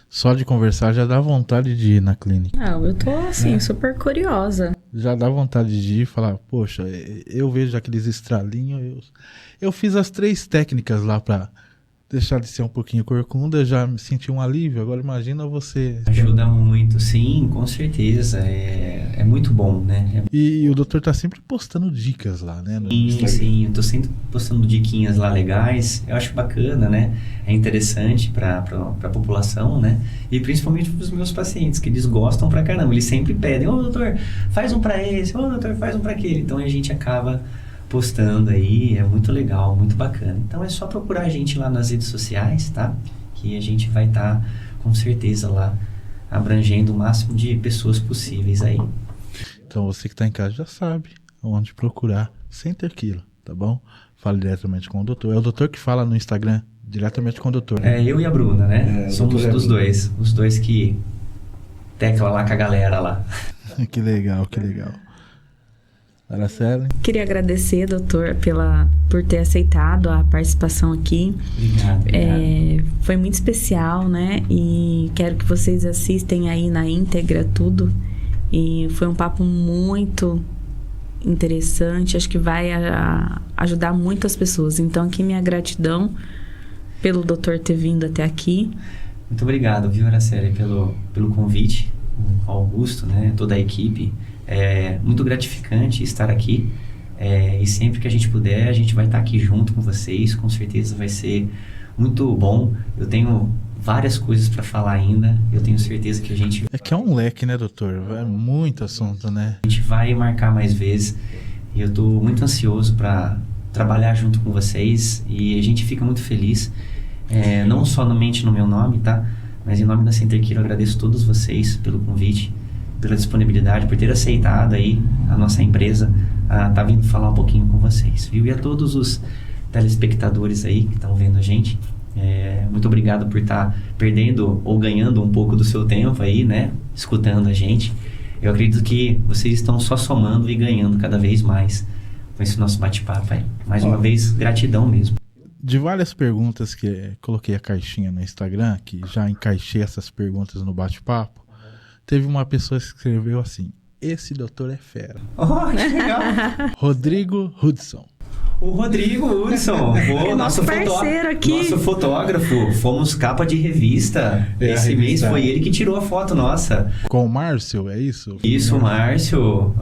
[SPEAKER 2] só de conversar já dá vontade de ir na clínica.
[SPEAKER 3] Eu tô, assim, super curiosa.
[SPEAKER 2] Já dá vontade de ir e falar, poxa, eu vejo aqueles estralinhos. Eu fiz as 3 técnicas lá para deixar de ser um pouquinho corcunda, já me senti um alívio. Agora imagina você...
[SPEAKER 1] Ajuda muito, sim, com certeza. É muito bom, né?
[SPEAKER 2] E o doutor tá sempre postando dicas lá, né? No Instagram.
[SPEAKER 1] Sim, eu tô sempre postando diquinhas lá legais. Eu acho bacana, né? É interessante pra população, né? E principalmente pros meus pacientes, que eles gostam pra caramba. Eles sempre pedem, ô doutor, faz um pra esse, ô doutor, faz um pra aquele. Então a gente acaba postando aí, é muito legal, muito bacana. Então é só procurar a gente lá nas redes sociais, tá? Que a gente vai estar com certeza lá abrangendo o máximo de pessoas possíveis aí.
[SPEAKER 2] Então você que tá em casa já sabe onde procurar Center Kilo, tá bom? Fale diretamente com o doutor. É o doutor que fala no Instagram diretamente com o doutor, né?
[SPEAKER 1] É, eu e a Bruna, né? Somos dos dois. Os dois que teclam lá com a galera lá.
[SPEAKER 2] Que legal, que legal. Araceli?
[SPEAKER 3] Queria agradecer, doutor, por ter aceitado a participação aqui.
[SPEAKER 1] Obrigado.
[SPEAKER 3] Foi muito especial, né? E quero que vocês assistem aí na íntegra tudo. E foi um papo muito interessante. Acho que vai ajudar muitas pessoas. Então, aqui minha gratidão pelo doutor ter vindo até aqui.
[SPEAKER 1] Muito obrigado, viu, Araceli, pelo convite. O Augusto, né? Toda a equipe. É muito gratificante estar aqui e sempre que a gente puder, a gente vai estar aqui junto com vocês. Com certeza vai ser muito bom. Eu tenho várias coisas para falar ainda. Eu tenho certeza que a gente...
[SPEAKER 2] É que é um leque, né, doutor? É muito assunto, né?
[SPEAKER 1] A gente vai marcar mais vezes. E eu estou muito ansioso para trabalhar junto com vocês. E a gente fica muito feliz. Não somente no meu nome, tá? Mas em nome da Center Kilo, eu agradeço a todos vocês pelo convite, pela disponibilidade, por ter aceitado aí a nossa empresa tá vindo falar um pouquinho com vocês, viu? E a todos os telespectadores aí que estão vendo a gente, muito obrigado por estar perdendo ou ganhando um pouco do seu tempo aí, né? Escutando a gente. Eu acredito que vocês estão só somando e ganhando cada vez mais com esse nosso bate-papo aí. Mais uma vez, gratidão mesmo.
[SPEAKER 2] De várias perguntas que coloquei a caixinha no Instagram, que já encaixei essas perguntas no bate-papo, teve uma pessoa que escreveu assim: esse doutor é fera.
[SPEAKER 1] Oh, que legal!
[SPEAKER 2] Rodrigo Hudson.
[SPEAKER 1] O Rodrigo Hudson,
[SPEAKER 3] nosso parceiro aqui.
[SPEAKER 1] Nosso fotógrafo. Fomos capa de revista. Esse mês foi ele que tirou a foto nossa.
[SPEAKER 2] Com o Márcio, é isso?
[SPEAKER 1] Isso, o Márcio.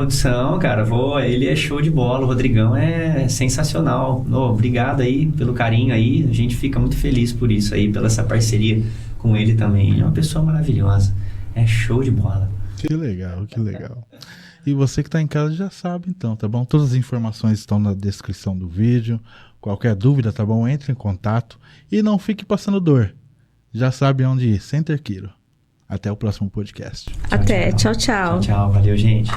[SPEAKER 1] Hudson, cara. Ele é show de bola. O Rodrigão é sensacional. Obrigado aí pelo carinho aí. A gente fica muito feliz por isso aí, pela essa parceria com ele também. Ele é uma pessoa maravilhosa. É show de bola.
[SPEAKER 2] Que legal, que legal. E você que está em casa já sabe então, tá bom? Todas as informações estão na descrição do vídeo. Qualquer dúvida, tá bom? Entre em contato e não fique passando dor. Já sabe onde ir, Center Kilo. Até o próximo podcast.
[SPEAKER 3] Até, tchau.
[SPEAKER 1] Tchau, tchau. Valeu, gente.